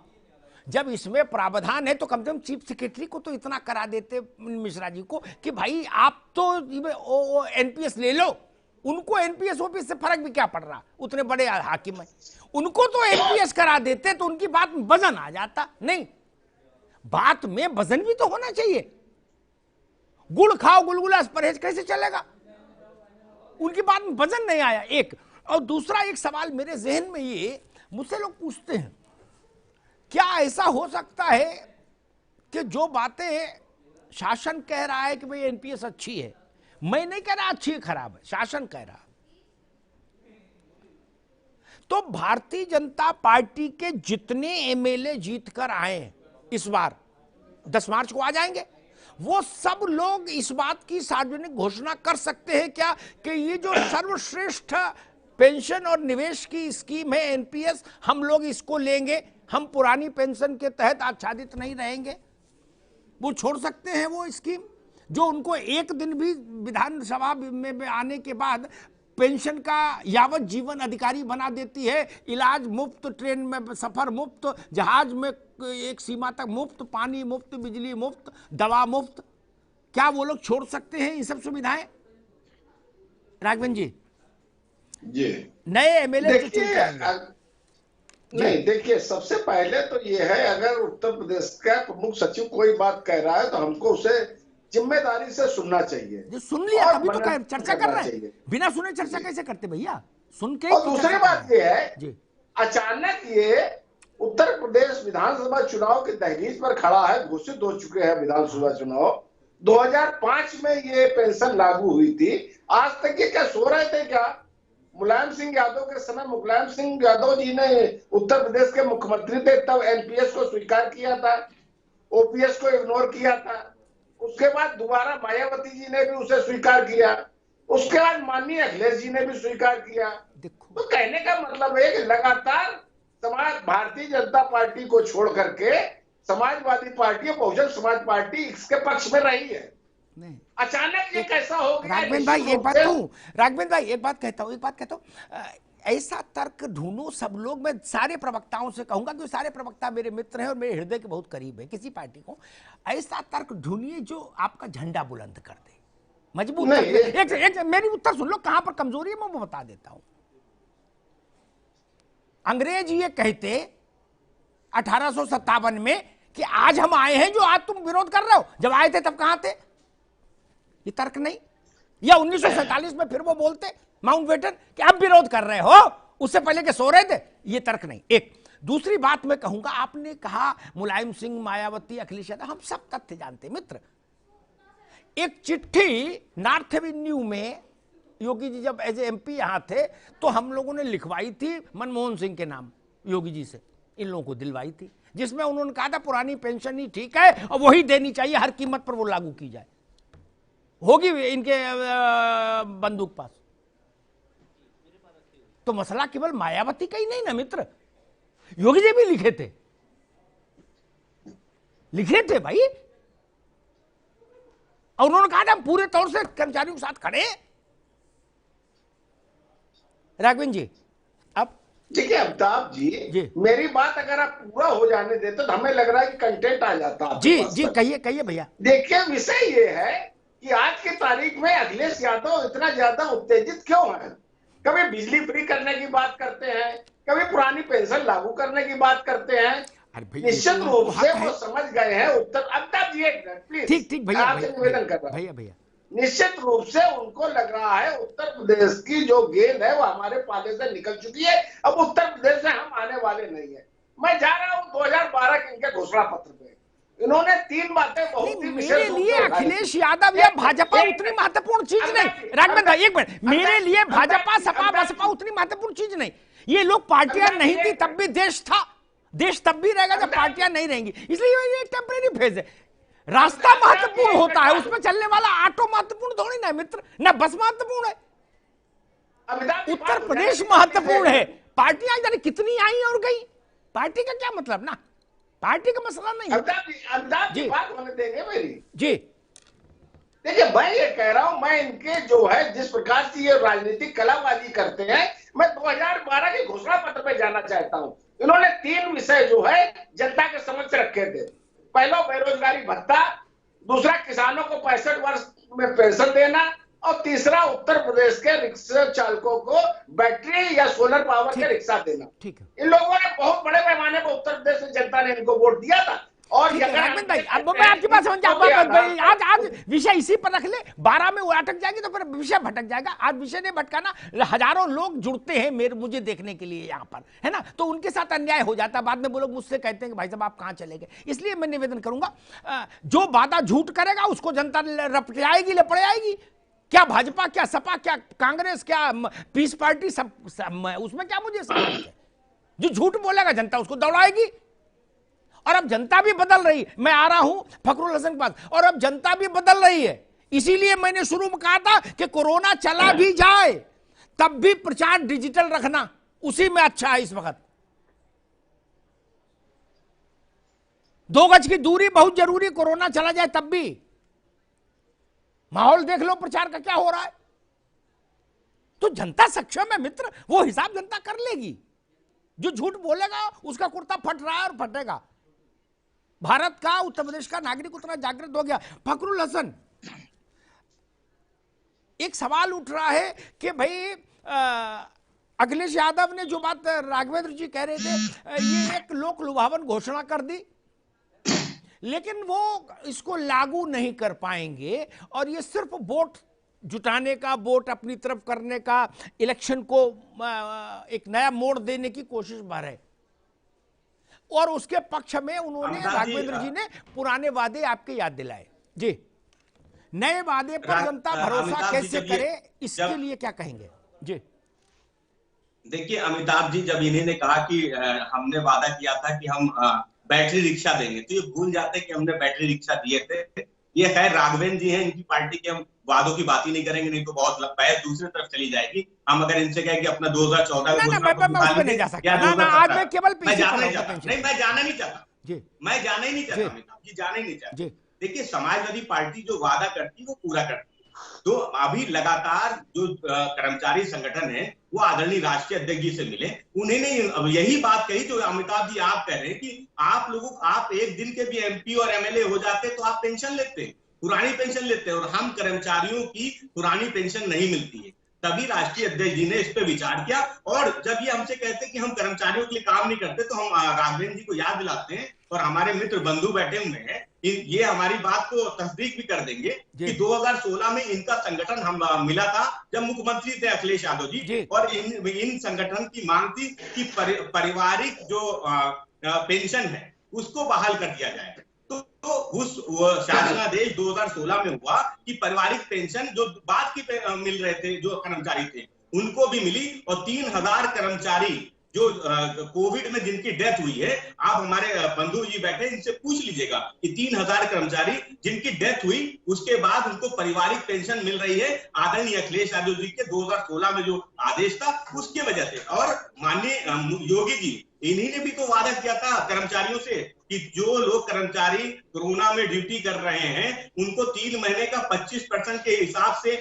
जब इसमें प्रावधान है तो कम से कम चीफ सेक्रेटरी को तो इतना करा देते मिश्रा जी को कि भाई आप तो एनपीएस ले लो, उनको एनपीएस ओपीएस से फर्क भी क्या पड़ रहा, उतने बड़े हाकिम है, उनको तो एनपीएस करा देते तो उनकी बात में वजन आ जाता। नहीं, बात में वजन भी तो होना चाहिए। गुड़ खाओ गुलगुला परहेज कैसे चलेगा? उनकी बात में वजन नहीं आया, एक। और दूसरा एक सवाल मेरे जहन में ये, मुझसे लोग पूछते हैं क्या ऐसा हो सकता है कि जो बातें शासन कह रहा है कि भाई एनपीएस अच्छी है, मैं नहीं कह रहा अच्छी है खराब है, शासन कह रहा, तो भारतीय जनता पार्टी के जितने एमएलए जीत कर आए इस बार 10 मार्च को आ जाएंगे, वो सब लोग इस बात की सार्वजनिक घोषणा कर सकते हैं क्या कि ये जो सर्वश्रेष्ठ पेंशन और निवेश की स्कीम है एनपीएस, हम लोग इसको लेंगे, हम पुरानी पेंशन के तहत आच्छादित नहीं रहेंगे, वो छोड़ सकते हैं वो स्कीम? जो उनको एक दिन भी विधानसभा में आने के बाद पेंशन का यावत जीवन अधिकारी बना देती है, इलाज मुफ्त, ट्रेन में सफर मुफ्त, जहाज में एक सीमा तक मुफ्त, पानी मुफ्त, बिजली मुफ्त, दवा मुफ्त, क्या वो लोग छोड़ सकते हैं ये सब सुविधाएं? राघवन जी नए एमएलए नहीं, देखिए, सबसे पहले तो ये है, अगर उत्तर प्रदेश का प्रमुख सचिव कोई बात कह रहा है तो हमको उसे जिम्मेदारी से सुनना चाहिए। जो सुन लिया तभी तो चर्चा कर रहे हैं, बिना सुने चर्चा कैसे करते भैया? सुन के। और दूसरी बात ये है, अचानक ये उत्तर प्रदेश विधानसभा चुनाव के दहलीज पर खड़ा है, घोषित हो चुके हैं विधानसभा चुनाव। 2005 में ये पेंशन लागू हुई थी, आज तक ये क्या सो रहे थे क्या? मुलायम सिंह यादव के समय मुलायम सिंह यादव जी ने उत्तर प्रदेश के मुख्यमंत्री थे, तब एनपीएस को स्वीकार किया था, ओपीएस को इग्नोर किया था। उसके बाद दोबारा मायावती जी ने भी उसे स्वीकार किया, उसके बाद माननीय अखिलेश जी ने भी स्वीकार किया। तो कहने का मतलब है कि लगातार भारतीय जनता पार्टी को छोड़ करके समाजवादी पार्टी और बहुजन समाज पार्टी इसके पक्ष में रही है। नहीं। अचानक ये कैसा हो गया? राघवेंद्र भाई एक बात कहूं, राघवेंद्र भाई एक बात कहता हूं, ऐसा तर्क ढूंढो सब लोग। मैं सारे प्रवक्ताओं से कहूंगा कि सारे प्रवक्ता मेरे मित्र हैं और मेरे हृदय के बहुत करीब है, किसी पार्टी को ऐसा तर्क ढूंढिए जो आपका झंडा बुलंद कर दे, मजबूत कर दे। एक मेरी उत्तर सुन लो, कहां पर कमजोरी है मैं वो बता देता हूं। अंग्रेज ये कहते 1857 में कि आज हम आए हैं जो आज तुम विरोध कर रहे हो, जब आए थे तब कहां थे? ये तर्क नहीं। या 1947 में फिर वो बोलते माउंटबेटन कि अब विरोध कर रहे हो, उससे पहले के सो रहे थे, ये तर्क नहीं। एक दूसरी बात मैं कहूंगा, आपने कहा मुलायम सिंह, मायावती, अखिलेश यादव, हम सब तथ्य जानते मित्र। एक चिट्ठी नॉर्थ एवेन्यू में योगी जी जब एज एमपी यहां थे तो हम लोगों ने लिखवाई थी मनमोहन सिंह के नाम, योगी जी से इन लोगों को दिलवाई थी, जिसमें उन्होंने कहा था पुरानी पेंशन ही ठीक है और वही देनी चाहिए, हर कीमत पर वो लागू की जाए, होगी इनके बंदूक पास। तो मसला केवल मायावती का ही नहीं ना मित्र, योगी जी भी लिखे थे भाई, और उन्होंने कहा था पूरे तौर से कर्मचारियों के साथ खड़े। राघवेंद्र जी अब देखिए, अमिताभ जी मेरी बात अगर आप पूरा हो जाने देते तो हमें लग रहा है कि कंटेंट आ जाता। जी कहिए भैया। देखिए, विषय ये है कि आज की तारीख में अखिलेश यादव इतना ज्यादा उत्तेजित क्यों है? कभी बिजली फ्री करने की बात करते हैं, कभी पुरानी पेंशन लागू करने की बात करते हैं। निश्चित रूप से वो समझ गए हैं उत्तर। अमिताभ जी प्लीज, ठीक भैया, आपसे निवेदन कर रहा हूं भैया। निश्चित रूप से उनको लग रहा है उत्तर प्रदेश की जो गेंद है वो हमारे पाले से निकल चुकी है, अब उत्तर प्रदेश से हम आने वाले नहीं है। मैं जा रहा हूं 2012 के इनके घोषणा पत्र पे, इन्होंने 3 बातें बहुत ही मेरे लिए अखिलेश यादव या भाजपा उतनी महत्वपूर्ण चीज नहीं। राघवेंद्र भाई एक मिनट, मेरे लिए भाजपा सपा बसपा उतनी महत्वपूर्ण चीज नहीं। ये लोग पार्टियां नहीं थी तब भी देश था, देश तब भी रहेगा जब पार्टियां नहीं रहेंगी, इसलिए ये टेम्परेरी फेज है। रास्ता महत्वपूर्ण होता है, उसमें चलने वाला ऑटो महत्वपूर्ण थोड़ी ना मित्र, ना बस महत्वपूर्ण है। उत्तर प्रदेश महत्वपूर्ण है, पार्टियां जाने कितनी आई और गई, पार्टी का क्या मतलब ना, पार्टी का मसला नहीं है। अमिताभ जी बात होने देंगे मेरी जी। देखिए, मैं ये कह रहा हूं, मैं इनके जो है जिस प्रकार से ये राजनीतिक कलाबाजी करते हैं, मैं 2012 के घोषणा पत्र पे जाना चाहता हूं। इन्होंने 3 विषय जो है जनता के समक्ष रखे थे। पहला बेरोजगारी भत्ता, दूसरा किसानों को 65 वर्ष में पेंशन देना, और तीसरा उत्तर प्रदेश के रिक्शा चालकों को बैटरी या सोलर पावर के रिक्शा देना। ठीक है, इन लोगों ने बहुत बड़े पैमाने पर उत्तर प्रदेश में जनता ने इनको वोट दिया था। और अब मैं आपकी बात समझ आज विषय इसी पर रख ले, 12 में वो अटक जाएगी तो फिर विषय भटक जाएगा। आज विषय ने भटकाना, हजारों लोग जुड़ते हैं मुझे देखने के लिए यहाँ पर, है ना, तो उनके साथ अन्याय हो जाता है। बाद में वो लोग मुझसे कहते हैं कि भाई साहब आप कहाँ चले गए। इसलिए मैं निवेदन करूंगा, जो वादा झूठ करेगा उसको जनता रपटाएगी, लपड़ आएगी। क्या भाजपा, क्या सपा, क्या कांग्रेस, क्या पीस पार्टी, सब उसमें क्या मुझे समझ है। जो झूठ बोलेगा जनता उसको दौड़ाएगी। और अब जनता भी बदल रही, मैं आ रहा हूं फखरुल हसन के पास, और अब जनता भी बदल रही है। इसीलिए मैंने शुरू में कहा था कि कोरोना चला भी जाए तब भी प्रचार डिजिटल रखना उसी में अच्छा है। इस वक्त 2 गज की दूरी बहुत जरूरी, कोरोना चला जाए तब भी। माहौल देख लो प्रचार का क्या हो रहा है। तो जनता सक्षम है मित्र, वो हिसाब जनता कर लेगी। जो झूठ बोलेगा उसका कुर्ता फट रहा है और फटेगा। भारत का, उत्तर प्रदेश का नागरिक उतना जागृत हो गया। फखरुल हसन, एक सवाल उठ रहा है कि भाई अखिलेश यादव ने जो बात राघवेंद्र जी कह रहे थे, ये एक लोक लुभावन घोषणा कर दी, लेकिन वो इसको लागू नहीं कर पाएंगे और ये सिर्फ वोट जुटाने का, वोट अपनी तरफ करने का, इलेक्शन को एक नया मोड़ देने की कोशिश भर है। और उसके पक्ष में उन्होंने, राघवेंद्र जी ने पुराने वादे आपके याद दिलाए। जी, नए वादे पर जनता भरोसा कैसे करे, इसके लिए क्या कहेंगे? जी देखिए अमिताभ जी, जब इन्हीं ने कहा कि हमने वादा किया था कि हम बैटरी रिक्शा देंगे, तो ये भूल जाते कि हमने बैटरी रिक्शा दिए थे। ये खैर राघवेंद्र जी हैं, इनकी पार्टी के, हम वादों की बात ही नहीं करेंगे, नहीं तो बहुत बहस दूसरी तरफ चली जाएगी। हम अगर इनसे कहें कि अपना 2014 में मैं जाना नहीं चाहता अमिताभ जी, जाना ही नहीं चाहता। देखिए समाजवादी पार्टी जो वादा करती है वो पूरा करती है। तो अभी लगातार जो कर्मचारी संगठन है वो आदरणीय राष्ट्रीय अध्यक्ष जी से मिले, उन्होंने यही बात कही जो अमिताभ जी आप कह रहे हैं कि आप एक दिन के भी एमपी और एमएलए हो जाते तो आप पेंशन लेते, पुरानी पेंशन लेते, और हम कर्मचारियों की पुरानी पेंशन नहीं मिलती है। तभी राष्ट्रीय अध्यक्ष जी ने इस पे विचार किया। और जब ये हमसे कहते कि हम कर्मचारियों के लिए काम नहीं करते, तो हम राघवेंद्र जी को याद दिलाते हैं, और हमारे मित्र बंधु बैठे हुए हैं, ये हमारी बात को तस्दीक भी कर देंगे कि 2016 में इनका संगठन हम मिला था जब मुख्यमंत्री थे अखिलेश यादव जी, और इन संगठन की मांग थी कि पारिवारिक जो पेंशन है उसको बहाल कर दिया जाए। तो उस शासनादेश 2016 में हुआ कि पारिवारिक पेंशन जो बाद की मिल रहे थे, जो कर्मचारी थे, उनको भी मिली। और 3000 कर्मचारी जो कोविड में जिनकी डेथ हुई है, आप हमारे बंधु जी बैठे, इनसे पूछ लीजिएगा कि 3000 कर्मचारी जिनकी डेथ हुई उसके बाद उनको पारिवारिक पेंशन मिल रही है आदरणीय अखिलेश यादव जी के 2016 में जो आदेश था उसकी वजह से। और माननीय योगी जी, इन्हीं ने भी तो वादा किया था कर्मचारियों से कि जो लोग कर्मचारी कोरोना में ड्यूटी कर रहे हैं उनको 3 महीने का 25% के हिसाब से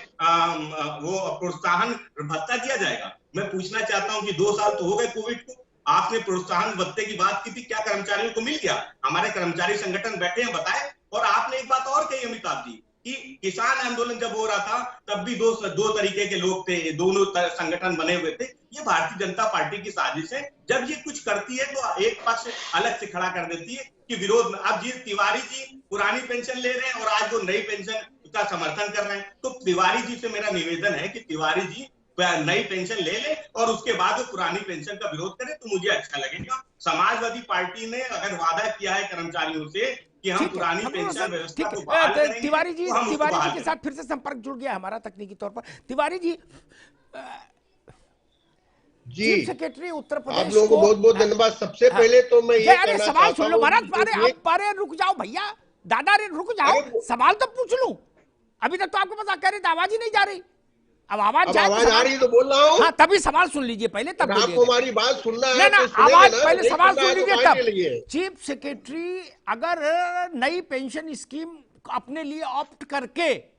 वो प्रोत्साहन भत्ता दिया जाएगा। मैं पूछना चाहता हूं कि 2 साल तो हो गए कोविड को, आपने प्रोत्साहन भत्ते की बात की थी, क्या कर्मचारियों को मिल गया? हमारे कर्मचारी संगठन बैठे हैं, बताए। और आपने एक बात और कही अमिताभ जी कि किसान आंदोलन जब हो रहा था तब भी दो तरीके के लोग थे, दोनों संगठन बने हुए थे। ये भारतीय जनता पार्टी की साजिश है। जब ये कुछ करती है तो एक पक्ष अलग से खड़ा कर देती है कि विरोध में। अब जी तिवारी जी पुरानी पेंशन ले रहे हैं और आज वो नई पेंशन का समर्थन कर रहे हैं। तो तिवारी जी से मेरा निवेदन है कि तिवारी जी नई पेंशन ले ले और उसके बाद वो पुरानी पेंशन का विरोध करे, तो मुझे अच्छा लगेगा। समाजवादी पार्टी ने अगर वादा किया है कर्मचारियों से कि हम पुरानी पेंशन व्यवस्था को बहाल करेंगे, तिवारी जी के साथ फिर से संपर्क जुड़ गया हमारा तकनीकी तौर पर। तिवारी जी, चीफ सेक्रेटरी उत्तर प्रदेश, आप लोगों को बहुत बहुत धन्यवाद। सबसे पहले तो मैं ये कहना सवाल सुन लो महाराज, अरे रुक जाओ भैया, दादा रे रुक जाओ, सवाल तो पूछ लूं। अभी तक तो आपके पास कह रहे थे आवाज ही नहीं जा रही, अब आवाज आ रही तो बोल रहा हूँ। हाँ, तभी सवाल सुन लीजिए पहले, तब आपको हमारी बात सुनना है ना, तो आवाज ना, पहले सवाल सुन लीजिए तब। लिए चीफ सेक्रेटरी अगर नई पेंशन स्कीम अपने लिए ऑप्ट करके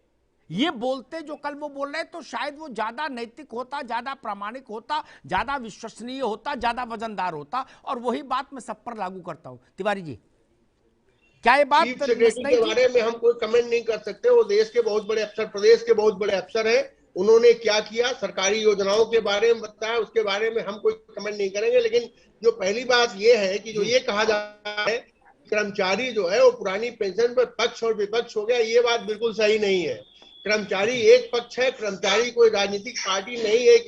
ये बोलते जो कल वो बोल रहे, तो शायद वो ज्यादा नैतिक होता, ज्यादा प्रामाणिक होता, ज्यादा विश्वसनीय होता, ज्यादा वजनदार होता। और वही बात मैं सब पर लागू करता हूं। तिवारी जी, क्या ये बात चीफ सेक्रेटरी के बारे में हम कोई कमेंट नहीं कर सकते। वो देश के बहुत बड़े अफसर, प्रदेश के बहुत बड़े अफसर हैं, उन्होंने क्या किया, सरकारी योजनाओं के बारे में बताया, उसके बारे में हम कोई कमेंट नहीं करेंगे। लेकिन जो पहली बात ये है कि जो ये कहा जा रहा है कर्मचारी जो है वो पुरानी पेंशन पर पक्ष और विपक्ष हो गया, ये बात बिल्कुल सही नहीं है। कर्मचारी एक पक्ष है, कर्मचारी कोई राजनीतिक पार्टी नहीं है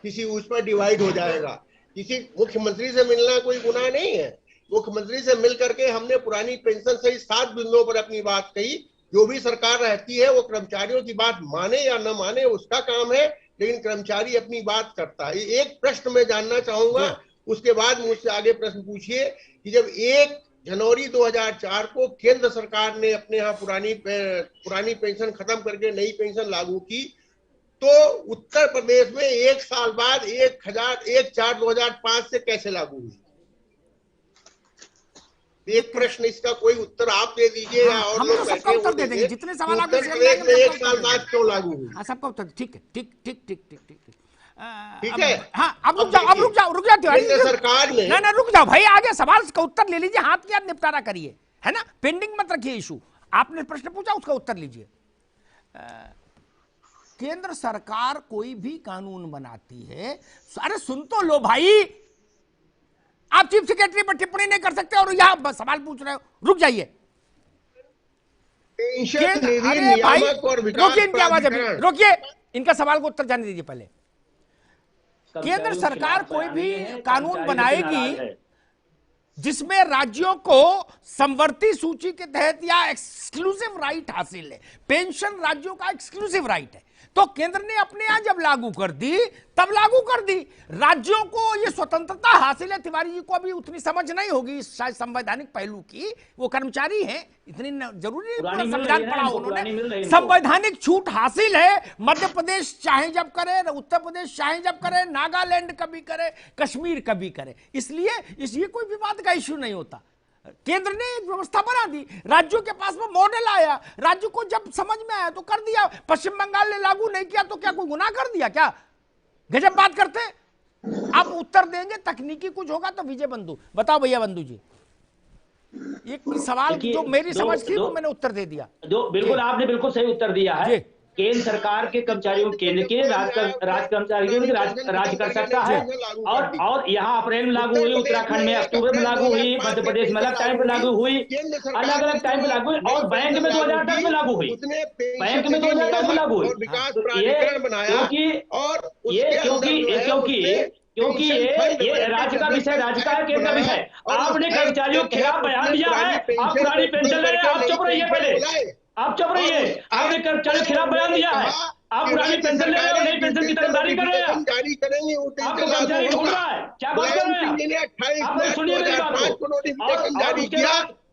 किसी उस पर डिवाइड हो जाएगा। किसी मुख्यमंत्री से मिलना कोई गुनाह नहीं है। मुख्यमंत्री से मिल करके हमने पुरानी पेंशन सहित 7 बिंदुओं पर अपनी बात कही। जो भी सरकार रहती है वो कर्मचारियों की बात माने या न माने उसका काम है, लेकिन कर्मचारी अपनी बात करता है। एक प्रश्न मैं जानना चाहूंगा, उसके बाद मुझसे आगे प्रश्न पूछिए कि जब 1 जनवरी 2004 को केंद्र सरकार ने अपने यहाँ पुरानी पेंशन खत्म करके नई पेंशन लागू की, तो उत्तर प्रदेश में 1 साल बाद 1/4/2005 से कैसे लागू हुई? एक प्रश्न इसका कोई उत्तर आप दे दीजिए या और हम लोग तो सबका बैठे उत्तर हो दे देंगे, जितने सवाल आप उत्तर प्रदेश में 1 साल बाद क्यों लागू हुई? हाँ, सबका उत्तर। ठीक है, ठीक ठीक ठीक ठीक ठीक ठीक है। हाँ, अब रुक जाओ, अब रुक जाओ, रुक जाओ तिवारी जी, सरकार ने ना रुक जाओ भाई, आगे सवाल का उत्तर ले लीजिए, हाथ के हाथ निपटारा करिए, है ना, पेंडिंग मत रखिए इशू। आपने प्रश्न पूछा, उसका उत्तर लीजिए। केंद्र सरकार कोई भी कानून बनाती है, अरे सुन तो लो भाई, आप चीफ सेक्रेटरी पर टिप्पणी नहीं कर सकते और यहां सवाल पूछ रहे हो, रुक जाइए। अरे भाई रोकिए इनकी आवाज, अभी रोकिए, इनका सवाल को उत्तर जाने दीजिए पहले। केंद्र सरकार कोई भी कानून बनाएगी जिसमें राज्यों को समवर्ती सूची के तहत या एक्सक्लूसिव राइट हासिल है, पेंशन राज्यों का एक्सक्लूसिव राइट है, तो केंद्र ने अपने यहां जब लागू कर दी तब लागू कर दी। राज्यों को ये स्वतंत्रता हासिल है, तिवारी जी को अभी उतनी समझ नहीं होगी शायद संवैधानिक पहलू की, वो कर्मचारी हैं, इतनी जरूरी नहीं पूरा संविधान पढ़ा उन्होंने। संवैधानिक छूट हासिल है, मध्य प्रदेश चाहे जब करे, उत्तर प्रदेश चाहे जब करे, नागालैंड कभी करे, कश्मीर कभी करे, इसलिए ये कोई विवाद का इश्यू नहीं होता। केंद्र ने एक व्यवस्था बना दी, राज्यों के पास में मॉडल आया, राज्य को जब समझ में आया तो कर दिया। पश्चिम बंगाल ने लागू नहीं किया तो क्या कोई गुनाह कर दिया क्या? गजब बात करते। आप उत्तर देंगे, तकनीकी कुछ होगा तो विजय बंधु बताओ। भैया बंधु जी, एक सवाल जो मेरी समझ थी वो मैंने उत्तर दे दिया। बिल्कुल आपने बिल्कुल सही उत्तर दिया है। केंद्र सरकार के कर्मचारियों, केंद्र के राज्य कर्मचारियों की राज्य कर सकता है, और यहाँ अप्रैल में लागू हुई, उत्तराखंड में अक्टूबर में लागू हुई, मध्य प्रदेश में अलग टाइम पे लागू हुई, अलग अलग टाइम पे लागू हुई, और बैंक में 2010 में लागू हुई, बैंक में 2010 में लागू हुई। क्योंकि ये राज्य का विषय, राज्य का है, केंद्र का विषय। आपने कर्मचारियों के खिलाफ बयान दिया है, आप पुरानी पेंशन ले रहे हैं, आप चुप रहिए पहले, आप चुप रहिए। आपने कर्मचारियों के खिलाफ बयान दिया है, आप पुरानी पेंशन ले रहे हो, नई पेंशन की तरफदारी कर रहे हैं, आपको कर्मचारी ढूंढ रहा है, क्या बात कर रहे हैं आप? सुनिए मेरी बात को।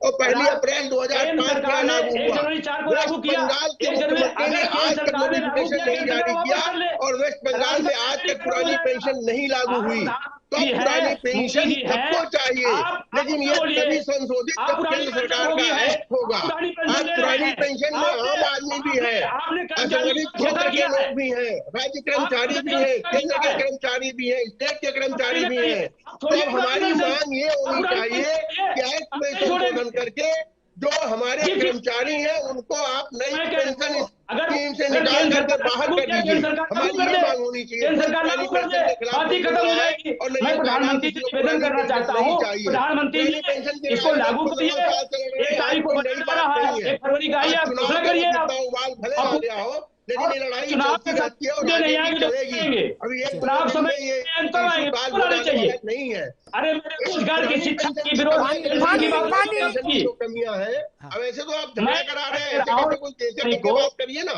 और 1 अप्रैल 2005 में 1 जनवरी 4 को लागू किया, 1 जनवरी आज तक नोटिफिकेशन नहीं जारी किया, और वेस्ट बंगाल में आज तक पुरानी पेंशन नहीं लागू हुई। तो पुरानी पेंशन सबको चाहिए, लेकिन ये तभी संशोधित जब केंद्र सरकार का एक्ट होगा। आज पुरानी पेंशन में आम आदमी भी है, असंगठित क्षेत्र के लोग भी हैं, राज्य कर्मचारी भी है, केंद्र के कर्मचारी भी है, स्टेट के कर्मचारी भी है। तो हमारी मांग ये होनी चाहिए कि एक्ट में संशोधन करके जो हमारे कर्मचारी हैं उनको आप नई पेंशन स्कीम से निकाल करके बाहर कर दीजिए। हमारी ये मांग होनी चाहिए। बात ही खत्म हो जाएगी। मैं प्रधानमंत्री से निवेदन करना चाहता हूँ, प्रधानमंत्री जी इसको लागू करिए। 1 तारीख को बजट आ रहा है, 1 फरवरी का ही आप घोषणा करिए। लेकिन ये लड़ाई चुनाव नहीं आएंगे, चुनाव समय अंतर आएंगे नहीं है। अरे रोजगार की शिक्षा की विरोध कमियां है। अब ऐसे तो आप झगड़ा करा रहे हैं, ऐसे कोई देश को बात करिए ना।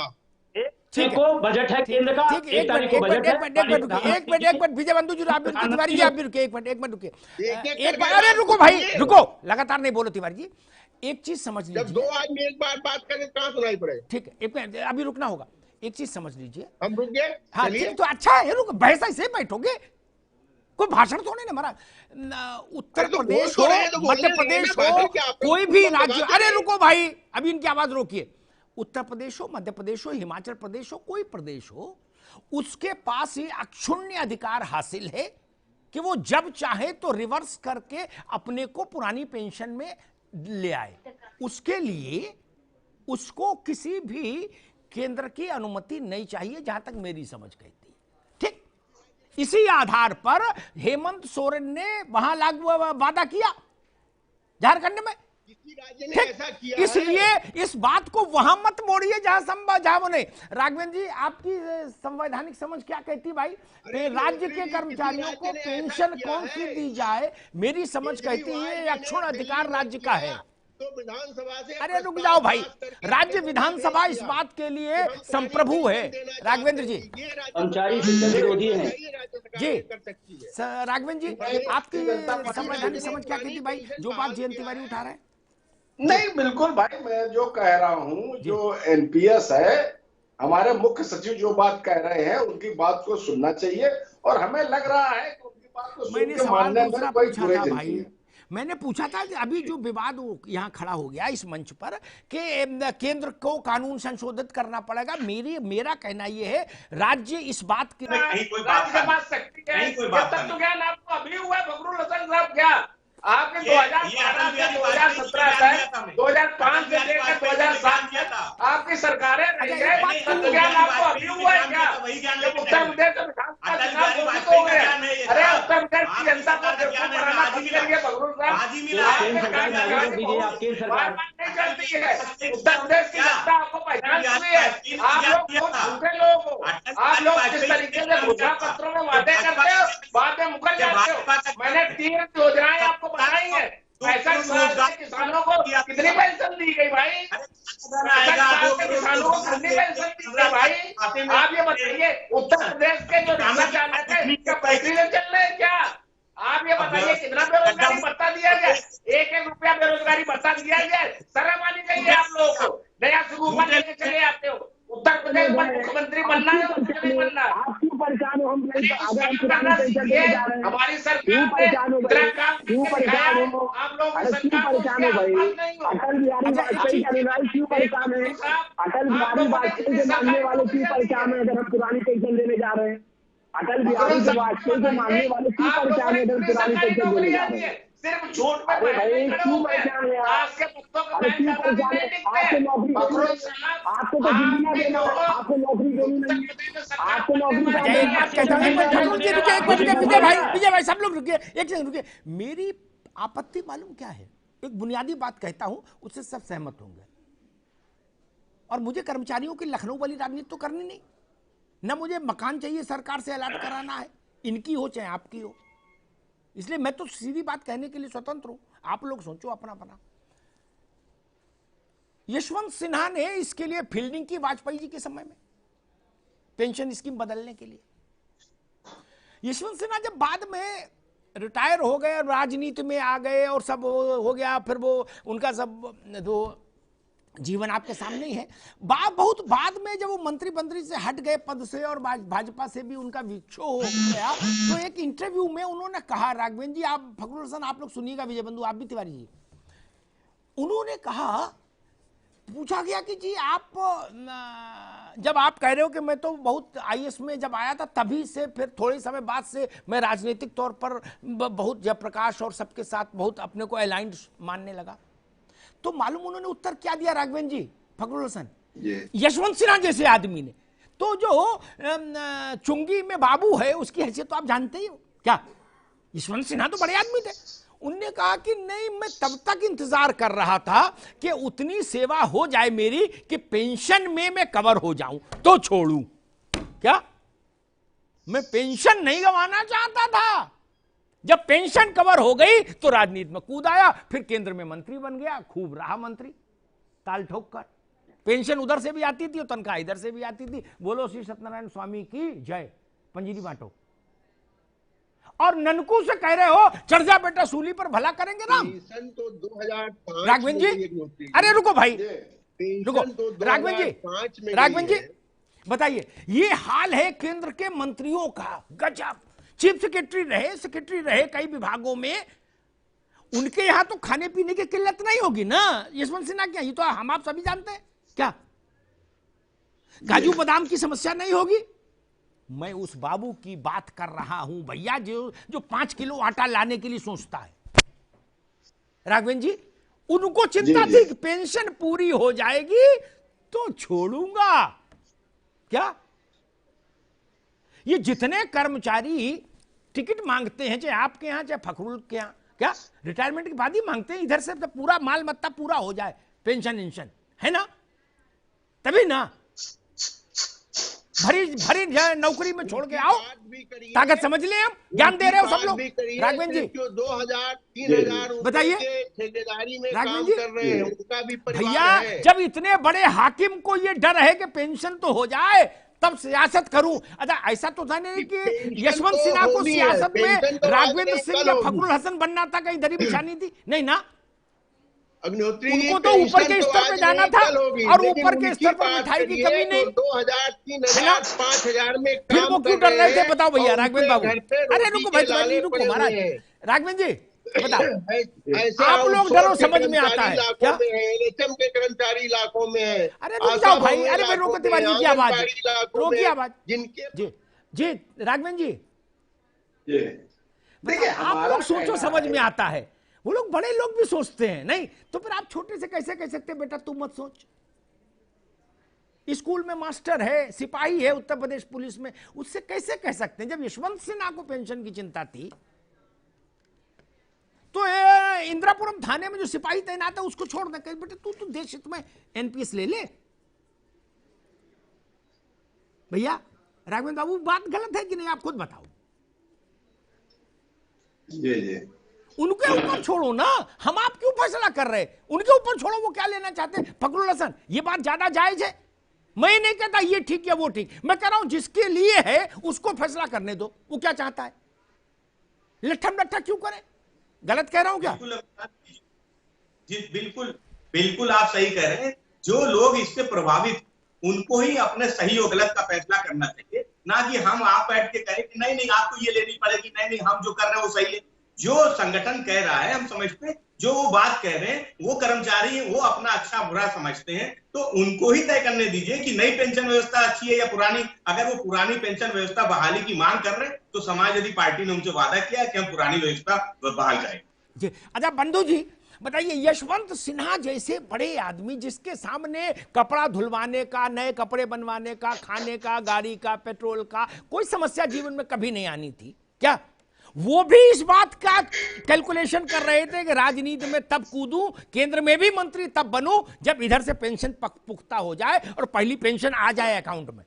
को बजट है केंद्र का, 1 तारीख को बजट है। एक मिनट विजय बंधु जी, आप तिवारी जी आप भी रुके, एक मिनट रुके, एक बार। अरे रुको भाई, रुको, लगातार नहीं बोलो तिवारी जी। एक चीज समझ लीजिए, जब 2 आदमी एक बार बात करें कहां सुनाई पड़े। ठीक है, एक मिनट अभी रुकना होगा। एक चीज समझ लीजिए, हम रुक गए। हाँ ठीक, तो अच्छा है, रुक, बहस ऐसे बैठोगे, कोई भाषण तो नहीं ना मारा। उत्तर प्रदेश हो, मध्य प्रदेश हो, कोई भी राज्य, अरे रुको भाई, अभी इनकी आवाज रोकिए। उत्तर प्रदेश हो, मध्य प्रदेश हो, हिमाचल प्रदेश हो, कोई प्रदेश हो, उसके पास ये अक्षुण्य अधिकार हासिल है कि वो जब चाहे तो रिवर्स करके अपने को पुरानी पेंशन में ले आए। उसके लिए उसको किसी भी केंद्र की अनुमति नहीं चाहिए, जहां तक मेरी समझ गई थी। ठीक, इसी आधार पर हेमंत सोरेन ने वहां लागू वादा किया झारखंड में। ठीक, इसलिए इस बात को वहां मत मोड़िए जहां वो नहीं। राघवेंद्र जी, आपकी संवैधानिक समझ क्या कहती भाई? राज्य के कर्मचारियों को पेंशन कौन सी दी जाए? मेरी समझ कहती है अक्षुण्ण अधिकार राज्य का है। तो विधानसभा से, अरे रुक जाओ भाई, राज्य विधानसभा इस बात के लिए संप्रभु है। राघवेंद्र जी, कर्मचारी विरोधी है जी। राघवेंद्र जी, आपकी संवैधानिक समझ क्या कहती भाई, जो बात जयंत तिवारी उठा रहे हैं? नहीं, बिल्कुल भाई, मैं जो कह रहा हूं, जो एनपीएस है, हमारे मुख्य सचिव जो बात कह रहे हैं उनकी बात को सुनना चाहिए, और हमें लग रहा है कि उनकी बात को सुन के मानने में कोई बुराई नहीं है। मैंने पूछा था कि अभी जो विवाद यहाँ खड़ा हो गया इस मंच पर कि केंद्र को कानून संशोधित करना पड़ेगा, मेरा कहना यह है राज्य इस बात की राज्य के पास शक्ति है, तत्व ज्ञान आपको अभी हुआ है फखरुल हसन साहब। क्या आपने 2012 से 2017 तक 2005 से लेकर 2007 तक आपकी सरकारें रही है, तत्व ज्ञान आपको अभी हुआ है क्या? जब उत्तर प्रदेश में विधानसभा चुनाव घोषित हो गए, अरे उत्तर प्रदेश की जनता को बेवकूफ बनाना बंद करिए फखरुल साहब। नहीं चलती है, उत्तर प्रदेश की जनता आपको पहचान चुकी है। आप लोग बहुत झूठे लोग हो, आप लोग जिस तरीके से घोषणा पत्रों में वादे करते हो बाद में मुकर जाते हो। मैंने 3 योजनाएं आपको बताई है। 65 साल के किसानों को कितनी पेंशन दी गई भाई? 65 साल के किसानों को कितनी पेंशन दी गई भाई? आप ये बताइए, उत्तर प्रदेश के जो रिक्शा चालक है क्या पैसे चल रहे हैं क्या? आप ये बताइए कितना बेरोजगारी भत्ता दिया जाए? 1-1 रुपया बेरोजगारी भत्ता दिया जाए? शर्म आनी चाहिए आप लोगों को। नया सुगुफा लेके चले आते हो। उत्तर प्रदेश में मुख्यमंत्री बनना है, नहीं बनना है? आप क्यों परेशान हो? हम अगर हम पुरानी पेंशन देने जा रहे हैं, हमारी सरकार क्यों परेशान हो भाई? क्यों परेशान हो? आप लोग अरे क्यों परेशान हो भाई? अटल बिहारी वाजपेयी के अनुयायी क्यों परेशान है? अटल बिहारी वाजपेयी के मानने वाले क्यों परेशान है अगर हम पुरानी पेंशन देने जा रहे हैं? अटल बिहारी वाजपेयी के मानने वाले क्यों परेशान है अगर हम पुरानी पेंशन देने जा रहे हैं? सिर्फ झूठ में भाई क्यों परेशान है? आपके पुस्तकों अरे क्यों परेशान है? आपको नौकरी आपको तो जिंदगी देना, आपको नौकरी देनी नहीं, आपको नौकरी विजय भाई सब लोग रुकिए, एक सेकंड रुकिए। मेरी आपत्ति मालूम क्या है? एक बुनियादी बात कहता हूं, उससे सब सहमत होंगे। और मुझे कर्मचारियों की लखनऊ वाली राजनीति तो करनी नहीं, न मुझे मकान चाहिए सरकार से अलॉट कराना है, इनकी हो चाहे आपकी हो। इसलिए मैं तो सीधी बात कहने के लिए स्वतंत्र हूं, आप लोग सोचो अपना अपना। यशवंत सिन्हा ने इसके लिए फील्डिंग की वाजपेयी जी के समय में पेंशन स्कीम बदलने के लिए। यशवंत सिन्हा जब बाद में रिटायर हो गए, राजनीति में आ गए और सब हो गया, फिर वो उनका सब जो जीवन आपके सामने ही है। बहुत बाद में जब वो मंत्री से हट गए पद से और भाजपा से भी उनका विक्षोभ हो गया, तो एक इंटरव्यू में उन्होंने कहा, राघवेंद्र जी आप, फखरुल हसन आप लोग सुनिएगा, विजय बंधु आप भी, तिवारी जी, उन्होंने कहा, पूछा गया कि जी आप जब आप कह रहे हो कि मैं तो बहुत आईएएस में जब आया था तभी से फिर थोड़े समय बाद से मैं राजनीतिक तौर पर बहुत जयप्रकाश और सबके साथ बहुत अपने को अलाइंड मानने लगा, तो मालूम उन्होंने उत्तर क्या दिया राघवेंद्र जी, फखरुल हसन? यशवंत सिन्हा जैसे आदमी ने तो जो चुंगी में बाबू है उसकी हैसियत तो आप जानते ही हो क्या? यशवंत सिन्हा तो बड़े आदमी थे। उनने कहा कि नहीं, मैं तब तक इंतजार कर रहा था कि उतनी सेवा हो जाए मेरी कि पेंशन में मैं कवर हो जाऊं तो छोड़ूं। क्या? मैं पेंशन नहीं गंवाना चाहता था। जब पेंशन कवर हो गई तो राजनीति में कूद आया, फिर केंद्र में मंत्री बन गया, खूब रहा मंत्री ताल ठोक कर। पेंशन उधर से भी आती थी और तनख्वाह इधर से भी आती थी। बोलो श्री सत्यनारायण स्वामी की जय, पंजीरी बांटो। और ननकू से कह रहे हो चढ़ जा बेटा सूली पर, भला करेंगे राम। तो 2005 राघवेंद्र जी, अरे रुको भाई, रुको राघवेंद्र जी बताइए, ये हाल है केंद्र के मंत्रियों का, गजब। चीफ सेक्रेटरी रहे कई विभागों में, उनके यहां तो खाने पीने की किल्लत नहीं होगी ना यशवंत सिन्हा के, ये तो हम आप सभी जानते हैं। क्या काजू बादाम की समस्या नहीं होगी? मैं उस बाबू की बात कर रहा हूं भैया जो 5 किलो आटा लाने के लिए सोचता है। राघवेंद्र जी, उनको चिंता थी कि पेंशन पूरी हो जाएगी तो छोड़ूंगा। क्या ये जितने कर्मचारी टिकट मांगते हैं, चाहे आपके यहां चाहे फखरुल के यहां, क्या रिटायरमेंट के बाद ही मांगते हैं? इधर से तो पूरा माल मत्ता पूरा हो जाए, पेंशन है ना, तभी ना भरी नौकरी में छोड़ के आओ, ताकत समझ ले। हम ज्ञान दे रहे हो सब लोग। राघवेंद्र जी 2000-3000 बताइए ठेकेदारी में काम कर रहे हैं, उनका भी भैया, जब इतने बड़े हाकिम को ये डर है कि पेंशन तो हो जाए तब सियासत करूं। अच्छा, ऐसा तो था नहीं कि यशवंत सिन्हा को सियासत में राघवेंद्र सिंह या फखरुल हसन बनना था, कहीं दरी बिछानी थी? नहीं ना, उनको तो ऊपर के स्तर पे जाना था, और ऊपर के स्तर पर मिठाई की कमी नहीं। 2000-3000-5000 में फिर वो क्यों डर रहे थे बताओ भैया? राघवेंद्र बाबू, अरे रुको भाई, रुको महाराज, राघवेंद्र जी ऐसे आप लोग डरो, समझ में आता है क्या? एनएचएम के कर्मचारी इलाकों में है। अरे रुक जाओ भाई, अरे भाई रोको तिवारी जी की आवाज, रोकिए आवाज। जिनके जी राघवन जी, देखिए आप लोग सोचो, समझ में आता है, वो लोग बड़े लोग भी सोचते हैं नहीं, तो फिर आप छोटे से कैसे कह सकते हैं बेटा तू मत सोच? स्कूल में मास्टर है, सिपाही है उत्तर प्रदेश पुलिस में, उससे कैसे कह सकते हैं? जब यशवंत सिन्हा को पेंशन की चिंता थी तो इंदिरापुरम थाने में जो सिपाही तैनात है उसको छोड़ दे, कह बेटा तू तो देश हित में एनपीएस ले ले। भैया राघवेंद्र बाबू बात गलत है कि नहीं, आप खुद बताओ। जी उनके ऊपर छोड़ो ना, हम आप क्यों फैसला कर रहे हैं? उनके ऊपर छोड़ो, वो क्या लेना चाहते हैं। फखरुल हसन, ये बात ज्यादा जायज है। मैं नहीं कहता ये ठीक या वो ठीक, मैं कह रहा हूं जिसके लिए है उसको फैसला करने दो, वो क्या चाहता है। लट्ठम लट्ठा क्यों करे? गलत कह रहा हूं क्या? जी बिल्कुल आप सही कह रहे हैं। जो लोग इससे प्रभावित, उनको ही अपने सही और गलत का फैसला करना चाहिए, ना कि हम आप बैठ के कहें कि नहीं आपको ये लेनी पड़ेगी, नहीं हम जो कर रहे हैं वो सही है। जो संगठन कह रहा है हम समझते हैं, जो वो बात कह रहे हैं वो कर्मचारी वो अपना अच्छा बुरा समझते हैं, तो उनको ही तय करने दीजिए कि नई पेंशन व्यवस्था अच्छी है या पुरानी। अगर वो पुरानी पेंशन व्यवस्था बहाली की मांग कर रहे हैं तो समाजवादी पार्टी ने उनसे वादा किया कि हम पुरानी व्यवस्था बहाल करेंगे। अच्छा बंधु जी बताइए, यशवंत सिन्हा जैसे बड़े आदमी जिसके सामने कपड़ा धुलवाने का, नए कपड़े बनवाने का, खाने का, गाड़ी का, पेट्रोल का कोई समस्या जीवन में कभी नहीं आनी थी क्या, वो भी इस बात का कैलकुलेशन कर रहे थे कि राजनीति में तब कूदूं, केंद्र में भी मंत्री तब बनूं जब इधर से पेंशन पुख्ता हो जाए और पहली पेंशन आ जाए अकाउंट में।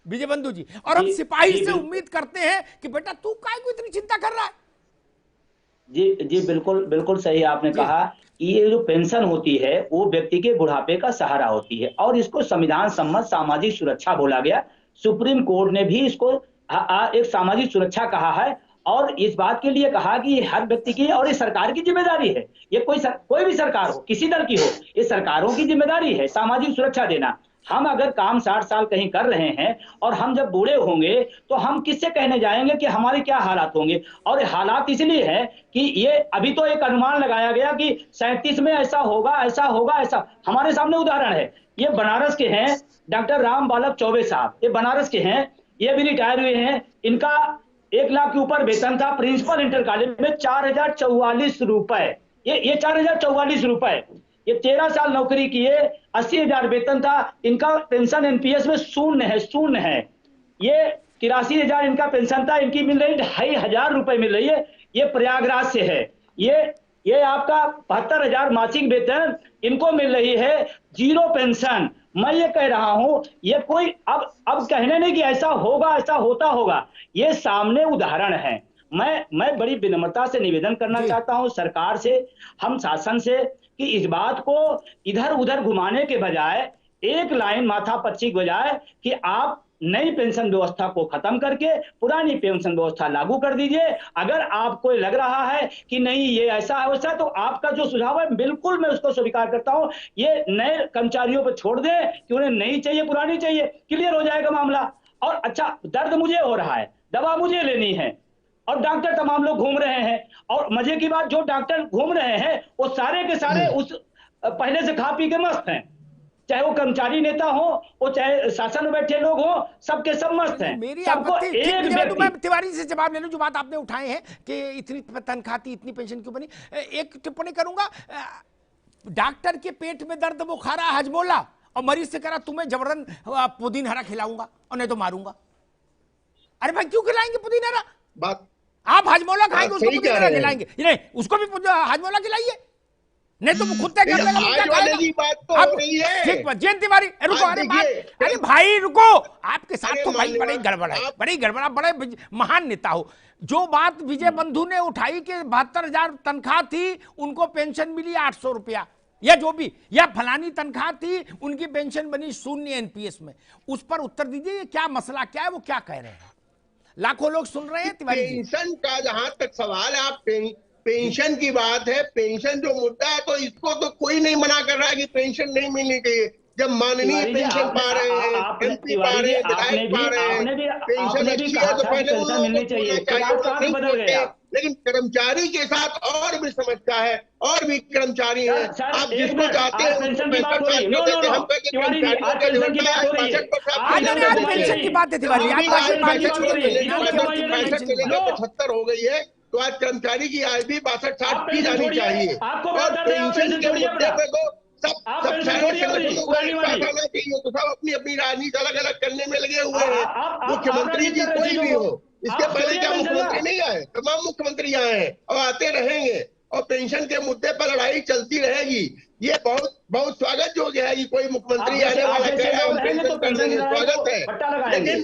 विजय बंधु जी, और हम सिपाही से उम्मीद करते हैं कि बेटा तू काहे को इतनी चिंता कर रहा है। जी बिल्कुल सही आपने कहा कि ये जो पेंशन होती है वो व्यक्ति के बुढ़ापे का सहारा होती है और इसको संविधान सम्मत सामाजिक सुरक्षा बोला गया। सुप्रीम कोर्ट ने भी इसको एक सामाजिक सुरक्षा कहा है और इस बात के लिए कहा कि हर व्यक्ति की और इस सरकार की जिम्मेदारी है, ये कोई भी सरकार हो, किसी दल की हो, ये सरकारों की जिम्मेदारी है सामाजिक सुरक्षा देना। हम अगर काम 60 साल कहीं कर रहे हैं और हम जब बूढ़े होंगे तो हम किससे कहने जाएंगे कि हमारे क्या हालात होंगे। और हालात इसलिए है कि ये अभी तो एक अनुमान लगाया गया कि 37 में ऐसा होगा ऐसा। हमारे सामने उदाहरण है, ये बनारस के हैं डॉक्टर राम बालक चौबे साहब, ये बनारस के हैं, ये भी रिटायर हुए हैं। इनका 1 लाख के ऊपर वेतन था, प्रिंसिपल इंटर कॉलेज में 4044 रुपए, ये 4044 रुपए। ये 13 साल नौकरी किए, 80,000 वेतन था। इनका पेंशन एनपीएस में शून्य है। ये 83,000 इनका पेंशन था, इनकी मिल रही 2,500 रुपए मिल रही है। ये प्रयागराज से है। ये आपका 72,000 मासिक वेतन इनको मिल रही है, 0 पेंशन। मैं ये कह रहा हूं, ये कोई अब कहने नहीं कि ऐसा होगा, ऐसा होता होगा, ये सामने उदाहरण है। मैं बड़ी विनम्रता से निवेदन करना चाहता हूं सरकार से, हम शासन से, कि इस बात को इधर उधर घुमाने के बजाय एक लाइन माथापच्ची के बजाय कि आप नई पेंशन व्यवस्था को खत्म करके पुरानी पेंशन व्यवस्था लागू कर दीजिए। अगर आपको लग रहा है कि नहीं ये ऐसा है वैसा, तो आपका जो सुझाव है बिल्कुल मैं उसको स्वीकार करता हूं। ये नए कर्मचारियों पर छोड़ दें कि उन्हें नई चाहिए पुरानी चाहिए, क्लियर हो जाएगा मामला। और अच्छा, दर्द मुझे हो रहा है, दवा मुझे लेनी है और डॉक्टर तमाम लोग घूम रहे हैं, और मजे की बात जो डॉक्टर घूम रहे हैं वो सारे के सारे उस पहले से खा पी के मस्त हैं, चाहे वो कर्मचारी नेता हो, वो चाहे शासन में बैठे लोग हो, सबके सब मस्त हैं। मेरी सबको एक तिवारी से जवाब ले लूं, जो बात आपने उठाए हैं कि इतनी तनख्वाह थी, इतनी पेंशन क्यों बनी। एक टिप्पणी करूंगा, डॉक्टर के पेट में दर्द बुखारा हजमोला और मरीज से करा तुम्हें जबरन पुदीन हरा खिलाऊंगा और नहीं तो मारूंगा। अरे भाई क्यों खिलाएंगे पुदीन हरा? बात आप हजमोला खाएंगे उसको पुदीन हरा खिलाएंगे? नहीं, उसको भी हजमोला खिलाइए, नहीं तो खुद तक बात तो हो रही है। ठीक बात, जयंत तिवारी रुको, अरे भाई रुको, आपके साथ तो भाई बड़ी गड़बड़ है, बड़ी गड़बड़। बड़े महान नेता हो। जो बात विजय बंधु ने उठाई कि 72,000 तनख्वाह थी, उनको पेंशन मिली 800 रुपया, या जो भी, या फलानी तनख्वाह थी उनकी पेंशन बनी 0 एनपीएस में, उस पर उत्तर दीजिए क्या मसला क्या है, वो क्या कह रहे हैं। लाखों लोग सुन रहे हैं। पेंशन का जहां तक सवाल है, आप पेंशन की बात है, पेंशन जो मुद्दा है, तो इसको तो कोई नहीं मना कर रहा है कि पेंशन नहीं मिलनी चाहिए। जब माननीय पेंशन पा रहे हैं, एमपी पा रहे हैं, विधायक पा रहे हैं, पेंशन अच्छी है तो पहले उनको मिलनी चाहिए। लेकिन कर्मचारी के साथ और भी समस्या है, और भी कर्मचारी हैं। आप जिसको चाहते हैं पेंशन की बात हो रही है। No no no Tiwari ji, आज पेंशन की बात हो रही है। आज पेंशन की बात है तिवारी, आज 75 हो गई है, तो आज कर्मचारी की आय भी 62-60 की जानी चाहिए। और पेंशन के मुद्दे पे तो सब सारे संगठनों को आना चाहिए, तो सब अपनी अपनी राजनीति अलग अलग करने में लगे हुए हैं। मुख्यमंत्री जी कोई भी हो, इसके पहले क्या मुख्यमंत्री नहीं आए? तमाम मुख्यमंत्री आए हैं और आते रहेंगे, और पेंशन के मुद्दे पर लड़ाई चलती रहेगी। ये बहुत बहुत स्वागत योग्य है कि कोई मुख्यमंत्री आने वाला कह रहा है हम पेंशन कर देंगे, स्वागत है। लेकिन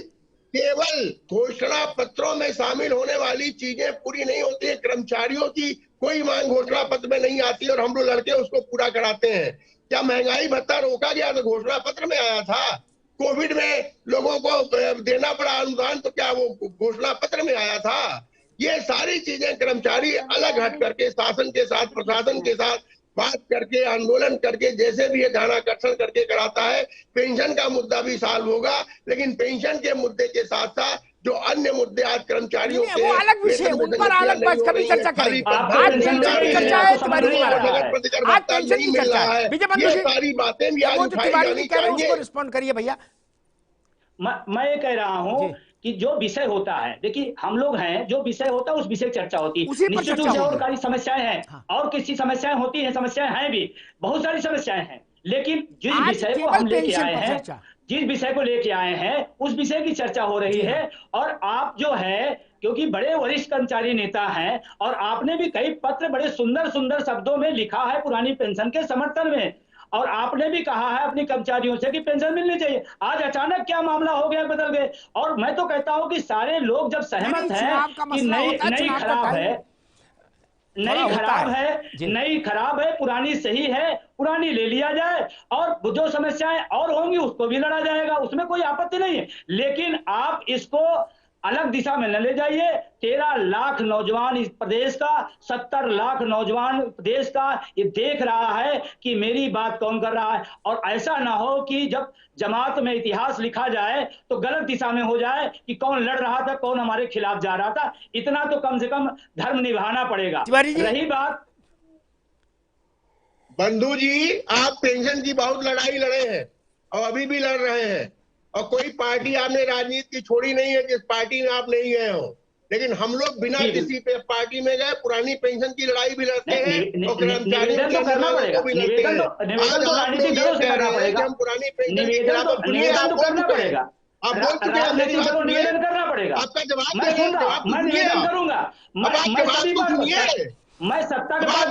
केवल घोषणा पत्रों में शामिल होने वाली चीजें पूरी नहीं होती है। कर्मचारियों की कोई मांग घोषणा पत्र में नहीं आती और हम लोग लड़के उसको पूरा कराते हैं। क्या महंगाई भत्ता रोका गया तो घोषणा पत्र में आया था? कोविड में लोगों को देना पड़ा अनुदान, तो क्या वो घोषणा पत्र में आया था? ये सारी चीजें कर्मचारी अलग हट करके शासन के साथ, प्रशासन के साथ बात करके, आंदोलन करके, जैसे भी ये ध्यानाकर्षण करके कराता है। पेंशन का मुद्दा भी सॉल्व होगा, लेकिन पेंशन के मुद्दे के साथ साथ जो अन्य मुद्दे आज कर्मचारियों के, वो अलग विषय, उन पर अलग बात कभी चर्चा करेंगे। आज पेंशन की चर्चा है, तिवारी जी आज पेंशन की चर्चा है। ये सारी बातें भी आज उठाई जानी चाहिए। उसको रिस्पॉन्ड करिए भैया। मैं ये कह रहा हूँ कि जो विषय होता है, देखिए हम लोग हैं, जो विषय होता है उस विषय चर्चा होती है। निश्चित रूप से और सारी समस्याएं हैं, और किसी समस्याएं होती हैं, समस्याएं हैं भी, बहुत सारी समस्याएं हैं, लेकिन जिस विषय को हम लेके आए हैं, जिस विषय को लेके आए हैं उस विषय की चर्चा हो रही है। और आप जो है, क्योंकि बड़े वरिष्ठ कर्मचारी नेता हैं, और आपने भी कई पत्र बड़े सुंदर सुंदर शब्दों में लिखा है पुरानी पेंशन के समर्थन में, और आपने भी कहा है अपनी कर्मचारियों से कि पेंशन मिलनी चाहिए। आज अचानक क्या मामला हो गया, बदल गए। और मैं तो कहता हूं कि सारे लोग जब सहमत हैं कि नई खराब है, नई खराब है, पुरानी सही है, पुरानी ले लिया जाए, और जो समस्याएं और होंगी उसको भी लड़ा जाएगा, उसमें कोई आपत्ति नहीं है। लेकिन आप इसको अलग दिशा में न ले जाइए। 13 लाख नौजवान इस प्रदेश का, 70 लाख नौजवान प्रदेश का ये देख रहा है कि मेरी बात कौन कर रहा है। और ऐसा ना हो कि जब जमात में इतिहास लिखा जाए तो गलत दिशा में हो जाए कि कौन लड़ रहा था, कौन हमारे खिलाफ जा रहा था। इतना तो कम से कम धर्म निभाना पड़ेगा। रही बात, बंधु जी, आप पेंशन की बहुत लड़ाई लड़े हैं और अभी भी लड़ रहे हैं, और कोई पार्टी आपने राजनीति की छोड़ी नहीं है जिस पार्टी में आप नहीं गए हो। लेकिन हम लोग बिना किसी पे पार्टी में गए पुरानी पेंशन की लड़ाई भी लड़ते हैं और कर्मचारियों के को भी लड़ते हैं। आज आपने ये कह रहे हैं कि हम पुरानी पेंशन के खिलाफ, आप बोल चुके हैं, आपका जवाब करूंगा। मैं सत्ता के पास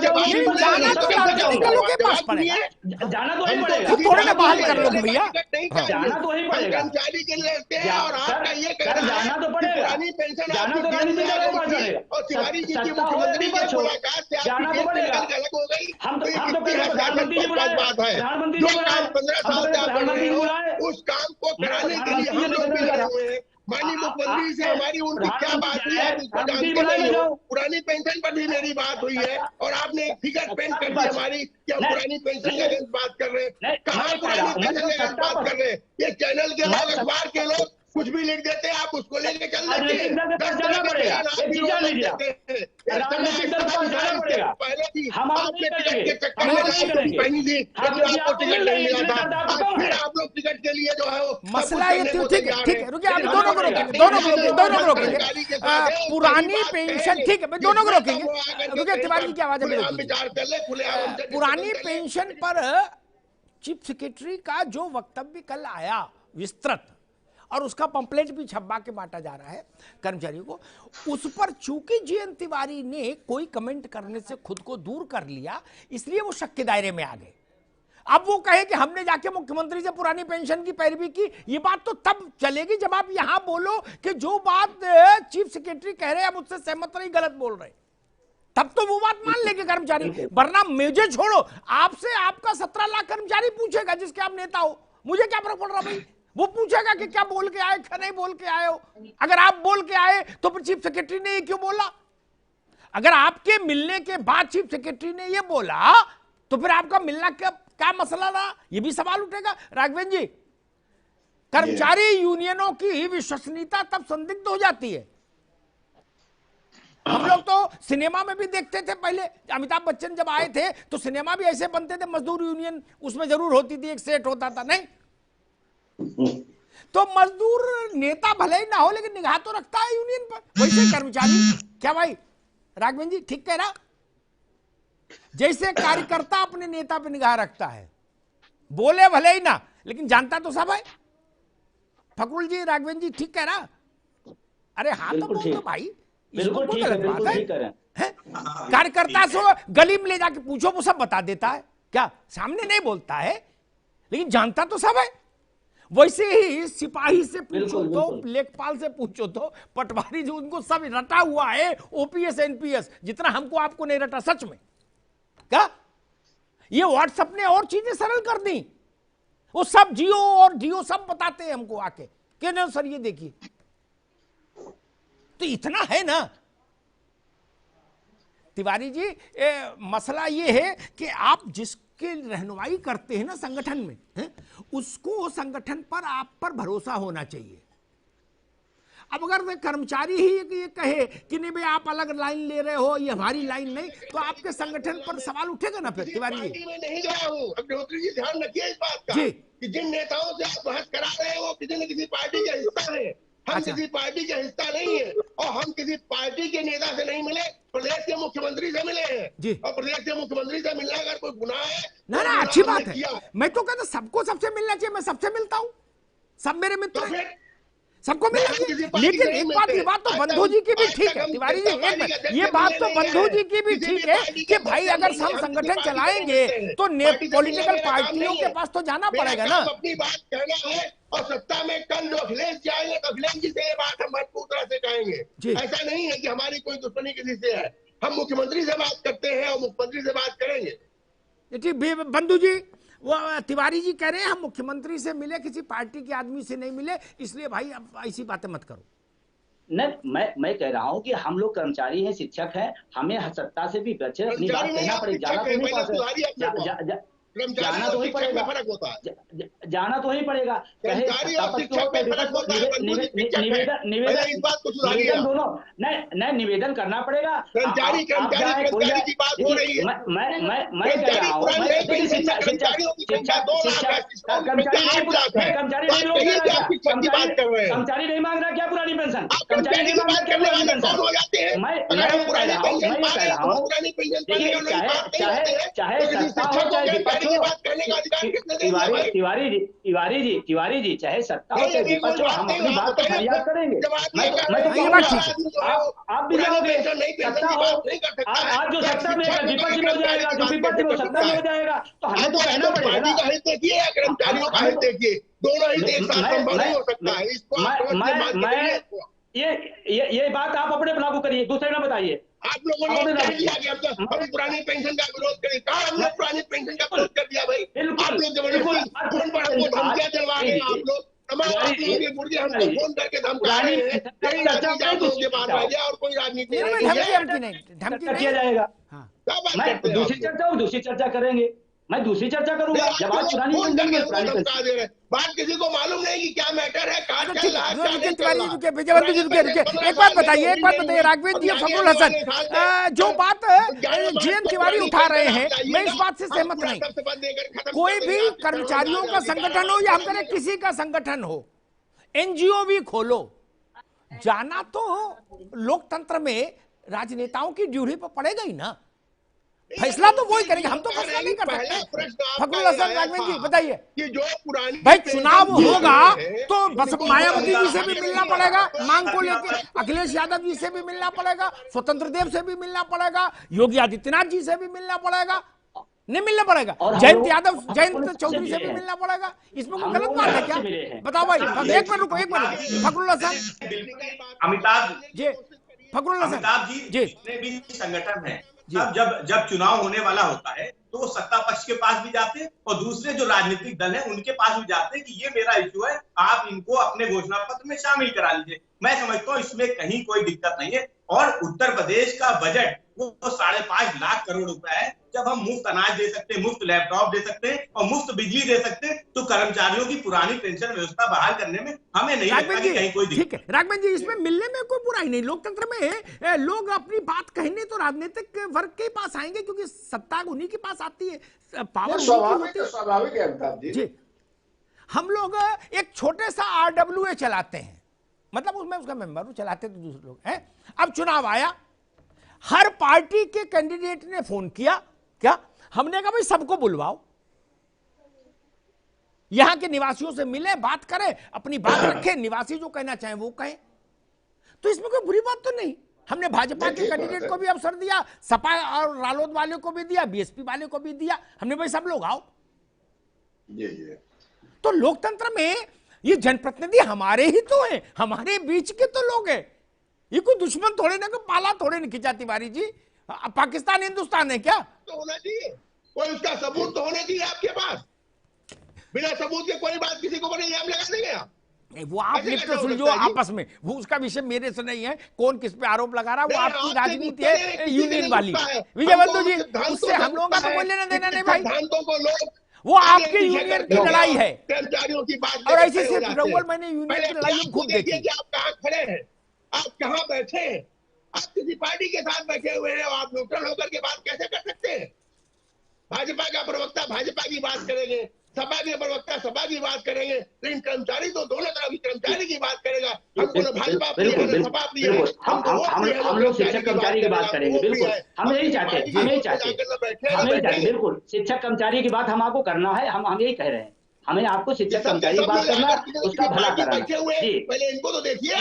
जाना तो वही पड़ेगा, थोड़े ना बहाल कर लो भैया, जाना तो वही पड़ेगा। कर्मचारी के लिए लड़ते हैं और आपका ये जाना तो पड़ेगा, पुरानी पेंशन जाना तो पड़ेगा, और तिवारी जी की मुख्यमंत्री की मुलाकात से जाना तो पड़ेगा, अलग हो गई। हम तो प्रधानमंत्री जी बुलाए, प्रधानमंत्री जी बुलाए, 15 साल से आप कर रहे हो, उस काम को कराने के लिए हम लोग भी लगे हुए हैं। माननीय मुख्यमंत्री से हमारी उनकी क्या बात हुई है उसको जानते नहीं हो। पुरानी पेंशन पर भी मेरी बात हुई है और आपने एक फिगर पेन कर दी हमारी कि हम पुरानी पेंशन के अगेंस्ट बात कर रहे हैं। कहाँ पुरानी पेंशन के अगेंस्ट बात कर रहे हैं? ये चैनल के लोग, अखबार के लोग कुछ भी लिख देते हैं, आप उसको लेके चल देते हैं। पहले भी आपने टिकट के चक्कर में पहनी थी, आपको टिकट नहीं मिला था, फिर आप लोग टिकट के लिए जो है वो मसला ये ठीक है, रुकिए, आप दोनों को रोकेंगे। पुरानी पेंशन, ठीक है, दोनों को रोकेंगे। रुकिए, तिवारी जी की आवाज विचार कर ले खुले। पुरानी पेंशन पर चीफ सेक्रेटरी का जो वक्तव्य कल आया विस्तृत, और उसका पंपलेट भी छपा के बांटा जा रहा है कर्मचारियों को, उस पर चूंकि जयंत तिवारी ने कोई कमेंट करने से खुद को दूर कर लिया, इसलिए वो शक के दायरे में आ गए। अब वो कहे कि हमने जाके मुख्यमंत्री से पुरानी पेंशन की पैरवी की, ये बात तो तब चलेगी जब आप यहां बोलो कि जो बात चीफ सेक्रेटरी कह रहे हैं आप उससे सहमत नहीं, गलत बोल रहे, तब तो वो बात मान लेंगे कर्मचारी। वरना मुझे छोड़ो, आपसे आपका 17 लाख कर्मचारी पूछेगा जिसके आप नेता हो, मुझे क्या फर्क पड़ रहा भाई? वो पूछेगा कि क्या बोल के आए, क्या नहीं बोल के आए हो। अगर आप बोल के आए तो फिर चीफ सेक्रेटरी ने ये क्यों बोला? अगर आपके मिलने के बाद चीफ सेक्रेटरी ने ये बोला तो फिर आपका मिलना क्या मसला रहा, ये भी सवाल उठेगा। राघवेंद्र जी, कर्मचारी यूनियनों की विश्वसनीयता तब संदिग्ध हो जाती है। हम लोग तो सिनेमा में भी देखते थे पहले, अमिताभ बच्चन जब आए थे तो सिनेमा भी ऐसे बनते थे, मजदूर यूनियन उसमें जरूर होती थी, एक सेट होता था, नहीं? तो मजदूर नेता भले ही ना हो लेकिन निगाह तो रखता है यूनियन पर। वैसे कर्मचारी, क्या भाई राघवेंद्र जी ठीक कह रहा? जैसे कार्यकर्ता अपने नेता पे निगाह रखता है, बोले भले ही ना लेकिन जानता तो सब है। फकरुल जी, राघवेंद्र जी ठीक कह रहा? अरे हाँ तो बोल दो भाई, इसको कोई गलत बात है? कार्यकर्ता से गली में ले जाके पूछो, वो सब बता देता है, क्या सामने नहीं बोलता है लेकिन जानता तो सब है। वैसे ही सिपाही से पूछो तो, लेखपाल से पूछो तो, पटवारी जो उनको सब रटा हुआ है, ओपीएस एनपीएस जितना हमको आपको नहीं रटा। सच में क्या ये व्हाट्सएप ने और चीजें सरल कर दी? वो सब जियो और जियो सब बताते हैं हमको आके कि ना सर ये देखिए, तो इतना है ना। तिवारी जी, मसला ये है कि आप जिसके रहनुमाई करते हैं ना संगठन में, उसको संगठन पर आप पर भरोसा होना चाहिए। अब अगर वे कर्मचारी ही ये कहे कि नहीं भाई आप अलग लाइन ले रहे हो, ये हमारी लाइन नहीं, तो आपके संगठन पर सवाल उठेगा ना फिर। तिवारी जी, मैं नहीं गया हूँ, अग्निहोत्री जी ध्यान रखिए इस बात का कि जिन नेताओं से आप बहस करा रहे हैं वो किसी न किसी पार्टी का हिस्सा है। हम किसी पार्टी का हिस्सा नहीं है और हम किसी पार्टी के नेता से नहीं मिले, प्रदेश के मुख्यमंत्री से मिले हैं। और प्रदेश के मुख्यमंत्री से मिलना अगर कोई गुनाह है ना, अच्छी बात है। मैं तो कहता सबको सबसे मिलना चाहिए, मैं सबसे मिलता हूँ, सब मेरे मित्र हैं, सबको मिलना चाहिए। लेकिन एक बात, ये बात तो बंधु जी की भी ठीक है तिवारी जी, एक मिनट, ये बात तो बंधु जी की भी ठीक है कि भाई अगर हम संगठन चलाएंगे तो पॉलिटिकल पार्टियों के पास तो जाना पड़ेगा ना। अपनी बात कहना है और सत्ता में कल जो अखिलेश जाएंगे तो अखिलेश जी से ये बात हम मजबूत तरह से कहेंगे। ऐसा नहीं है कि हमारी कोई दुश्मनी किसी से है, हम मुख्यमंत्री से बात करते हैं और मुख्यमंत्री से बात करेंगे। बंधु जी, वो तिवारी जी कह रहे हैं हम मुख्यमंत्री से मिले, किसी पार्टी के आदमी से नहीं मिले, इसलिए भाई अब ऐसी बातें मत करो। नहीं, मैं कह रहा हूँ कि हम लोग कर्मचारी हैं, शिक्षक हैं, हमें सत्ता से भी बचे अपनी बात कहना पड़ेगा, जाना तो ही पड़ेगा, जाना तो ही पड़ेगा, चाहे निवेदन दोनों नहीं निवेदन करना पड़ेगा। मैं कह रहा हूँ कर्मचारी नहीं मांग रहा क्या पुरानी पेंशन? कर्मचारी नहीं मांग रहा क्या पुरानी पेंशन? मैं कह रहा हूँ चाहे सत्ता हो चाहे विपक्ष, तिवारी जी चाहे सत्ता हो चाहे विपक्ष हो, हम अपनी बात को फरियाद करेंगे। आप भी जाओगे, सत्ता हो, आज जो सत्ता में विपक्ष में हो जाएगा, जो विपक्ष में सत्ता में हो जाएगा, तो हमें तो कहना पड़ेगा ना। कर्मचारियों का हित देखिए, दोनों ही एक साथ संभव नहीं हो सकता है। ये बात आप अपने लागू करिए, दूसरे ना बताइए। आप लोगों ने हम पुरानी पेंशन का विरोध करें, कहा हमने पुरानी पेंशन का विरोध कर दिया भाई। आप लोग फोन पर हमको धमकियां दिलवा रहे हैं, आप लोग तमाम आप लोगों के मुर्गे हमको फोन करके धमका रहे हैं और कोई राजनीति नहीं किया जाएगा। दूसरी चर्चा करेंगे, मैं दूसरी चर्चा करूंगा जब आज पुरानी बात किसी को मालूम नहीं कि क्या मैटर है। एक बात बताइए राघवेंद्र जी, फकरुल हसन, जो बात जयंत तिवारी उठा रहे हैं, मैं इस बात से सहमत नहीं। कोई भी कर्मचारियों का संगठन हो या हम करें किसी का संगठन हो, एनजीओ भी खोलो, जाना तो लोकतंत्र में राजनेताओं की ड्यूटी पर पड़ेगा ही ना। फैसला तो वही करेंगे, हम तो फैसला नहीं कर सकते। फकरुल हसन, राघवेंद्र जी बताइए कि जो पुरानी भाई चुनाव होगा तो बस मायावती जी से भी मिलना पड़ेगा, मांग को लेकर अखिलेश यादव जी से भी मिलना पड़ेगा, स्वतंत्र देव से भी मिलना पड़ेगा, योगी आदित्यनाथ जी से भी मिलना पड़ेगा, नहीं मिलना पड़ेगा, जयंत चौधरी से भी मिलना पड़ेगा। इसमें कोई गलत बात है क्या? बताओ भाई। एक मिनट रुको, एक मिनट। फकरुल हसन, अमिताभ जी, फकरुल हसन जी भी संगठन है, जब चुनाव होने वाला होता है तो सत्ता पक्ष के पास भी जाते हैं और दूसरे जो राजनीतिक दल हैं उनके पास भी जाते हैं कि ये मेरा इश्यू है, आप इनको अपने घोषणा पत्र में शामिल करा लीजिए। मैं समझता हूँ इसमें कहीं कोई दिक्कत नहीं है। और उत्तर प्रदेश का बजट वो 5.5 लाख करोड़ रुपए है। जब हम मुफ्त अनाज दे सकते हैं, मुफ्त लैपटॉप दे सकते हैं और मुफ्त बिजली दे सकते हैं, तो कर्मचारियों की पुरानी पेंशन व्यवस्था बहाल करने में हमें नहीं लगता कि कहीं कोई दिक्कत। ठीक है राघवन जी, इसमें मिलने में कोई बुराई नहीं। लोकतंत्र में लोग अपनी बात कहने तो राजनीतिक वर्ग के पास आएंगे, क्योंकि सत्ता उन्हीं के पास आती है, पावर स्वाभाविक है अमिताभ जी। हम लोग एक छोटे सा RWA चलाते हैं, मतलब उसमें उसका मेंबर हूं, चलाते तो दूसरे लोग हैं। अब चुनाव आया, हर पार्टी के कैंडिडेट ने फोन किया, क्या हमने कहा भाई सबको बुलवाओ, यहां के निवासियों से मिले, बात करें, अपनी बात रखें, निवासी जो कहना चाहें वो कहें, तो इसमें कोई बुरी बात तो नहीं। हमने भाजपा के कैंडिडेट को भी अवसर दिया, सपा और रालोद वाले को भी दिया, BSP वाले को भी दिया, हमने भाई सब लोग आओ। तो लोकतंत्र में ये जनप्रतिनिधि हमारे ही तो हैं, हमारे बीच के तो लोग हैं, ये कोई दुश्मन थोड़े ना, कोई पाला थोड़े नहीं खिंचा। तिवारी जी, पाकिस्तान हिंदुस्तान है क्या? तो होना चाहिए, कोई उसका सबूत तो होना चाहिए आपके पास। बिना सबूत के कोई बात किसी को बने इल्जाम लगा देंगे आप? वो आप लिख के सुलझो आपस में, वो उसका विषय मेरे से नहीं है, कौन किस पे आरोप लगा रहा है, वो आपकी राजनीति है यूनियन वाली। विजय बंधु जी, उससे हम लोगों का तो कोई लेना देना नहीं भाई, वो आपकी यूनियन की लड़ाई है। कर्मचारियों की बात और ऐसे सिर्फ रउअल मैंने यूनियन की लड़ाई में खूब देखी। आप कहाँ खड़े हैं, आप कहाँ बैठे हैं, आप किसी पार्टी के साथ बैठे हुए हैं, आप न्यूट्रल होकर के बात कैसे कर सकते हैं? भाजपा का प्रवक्ता भाजपा की बात करेंगे, सपा के प्रवक्ता सपा की बात करेंगे, लेकिन कर्मचारी तो दोनों तरह की कर्मचारी की बात करेगा। हमको ना भाजपा प्रिय है ना सपा प्रिय है, हम लोग शिक्षक कर्मचारी की बात करेंगे, बिल्कुल हम यही चाहते, बिल्कुल शिक्षक कर्मचारी की बात हम आपको करना है, हम यही कह रहे हैं, हमें आपको शिक्षक कर्मचारी की बात करना, उसका भला कराना। पहले इनको तो देखिए।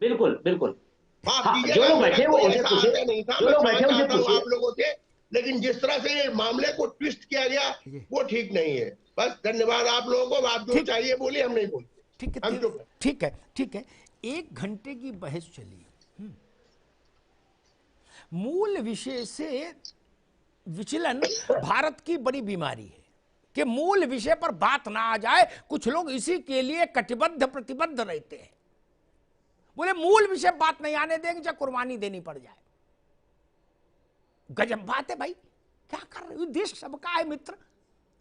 बिल्कुल बिल्कुल, जो लोग बैठे वो उनसे पूछे, जो लोग बैठे उनसे पूछे आप लोगों से, लेकिन जिस तरह से मामले को ट्विस्ट किया गया वो ठीक नहीं है। बस धन्यवाद आप लोगों को, आप जो चाहिए बोलिए, हम नहीं बोलते। ठीक है। 1 घंटे की बहस चली, मूल विषय से विचलन भारत की बड़ी बीमारी है कि मूल विषय पर बात ना आ जाए। कुछ लोग इसी के लिए कटिबद्ध प्रतिबद्ध रहते हैं, बोले मूल विषय बात नहीं आने देंगे चाहे कुर्बानी देनी पड़ जाए। गजब बात है भाई, क्या कर रहे हो? देश सबका है मित्र।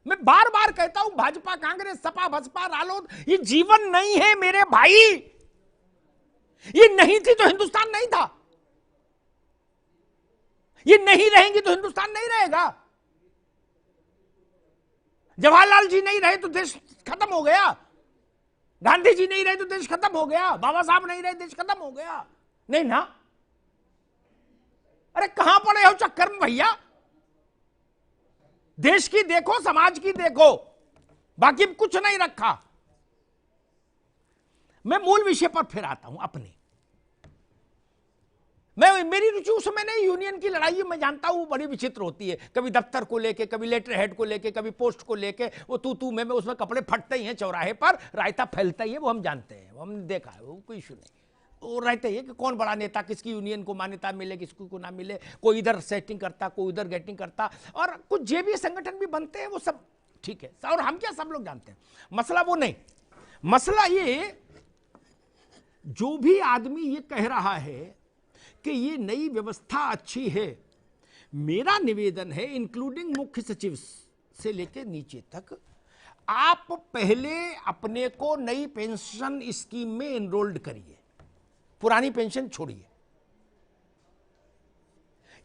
मैं बार बार कहता हूं, भाजपा कांग्रेस सपा बसपा रालोद ये जीवन नहीं है मेरे भाई, ये नहीं थी तो हिंदुस्तान नहीं था, ये नहीं रहेंगी तो हिंदुस्तान नहीं रहेगा। जवाहरलाल जी नहीं रहे तो देश खत्म हो गया, गांधी जी नहीं रहे तो देश खत्म हो गया, बाबा साहब नहीं रहे देश खत्म हो गया, नहीं ना? अरे कहां पड़े हो चक्कर में भैया? देश की देखो, समाज की देखो, बाकी कुछ नहीं रखा। मैं मूल विषय पर फिर आता हूं अपने। मेरी रुचि उसमें नहीं, यूनियन की लड़ाई मैं जानता हूं बड़ी विचित्र होती है, कभी दफ्तर को लेके, कभी लेटर हेड को लेके, कभी पोस्ट को लेके, वो तू मैं उसमें कपड़े फटते ही हैं चौराहे पर, रायता फैलता ही है, वो हम जानते हैं, वो हमने देखा है, वो कोई इशू नहीं। वो रहते ही कि कौन बड़ा नेता, किसकी यूनियन को मान्यता मिले, किसको को ना मिले, कोई इधर सेटिंग करता, कोई उधर गेटिंग करता, और कुछ जेबी संगठन भी बनते हैं, वो सब ठीक है, और हम क्या सब लोग जानते हैं। मसला वो नहीं, मसला ये जो भी आदमी ये कह रहा है कि ये नई व्यवस्था अच्छी है, मेरा निवेदन है इंक्लूडिंग मुख्य सचिव से लेकर नीचे तक, आप पहले अपने को नई पेंशन स्कीम में एनरोल्ड करिए, पुरानी पेंशन छोड़िए।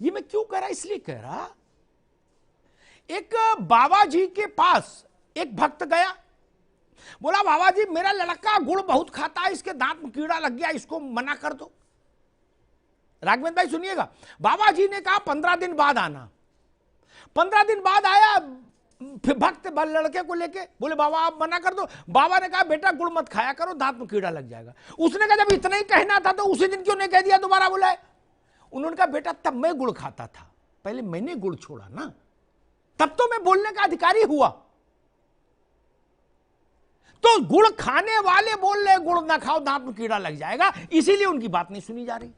ये मैं क्यों कह रहा, इसलिए कह रहा, एक बाबा जी के पास एक भक्त गया, बोला बाबा जी मेरा लड़का गुड़ बहुत खाता है, इसके दांत में कीड़ा लग गया, इसको मना कर दो। राघवेंद्र भाई सुनिएगा, बाबा जी ने कहा 15 दिन बाद आना। 15 दिन बाद आया, फिर भक्त लड़के को लेके, बोले बाबा आप मना कर दो। बाबा ने कहा बेटा गुड़ मत खाया करो, दांत में कीड़ा लग जाएगा। उसने कहा जब इतना ही कहना था तो उसी दिन क्यों नहीं कह दिया दोबारा बुलाए? उन्होंने कहा बेटा तब मैं गुड़ खाता था, पहले मैंने गुड़ छोड़ा ना, तब तो मैं बोलने का अधिकारी हुआ। तो गुड़ खाने वाले बोल रहे गुड़ ना खाओ दांत में कीड़ा लग जाएगा, इसीलिए उनकी बात नहीं सुनी जा रही।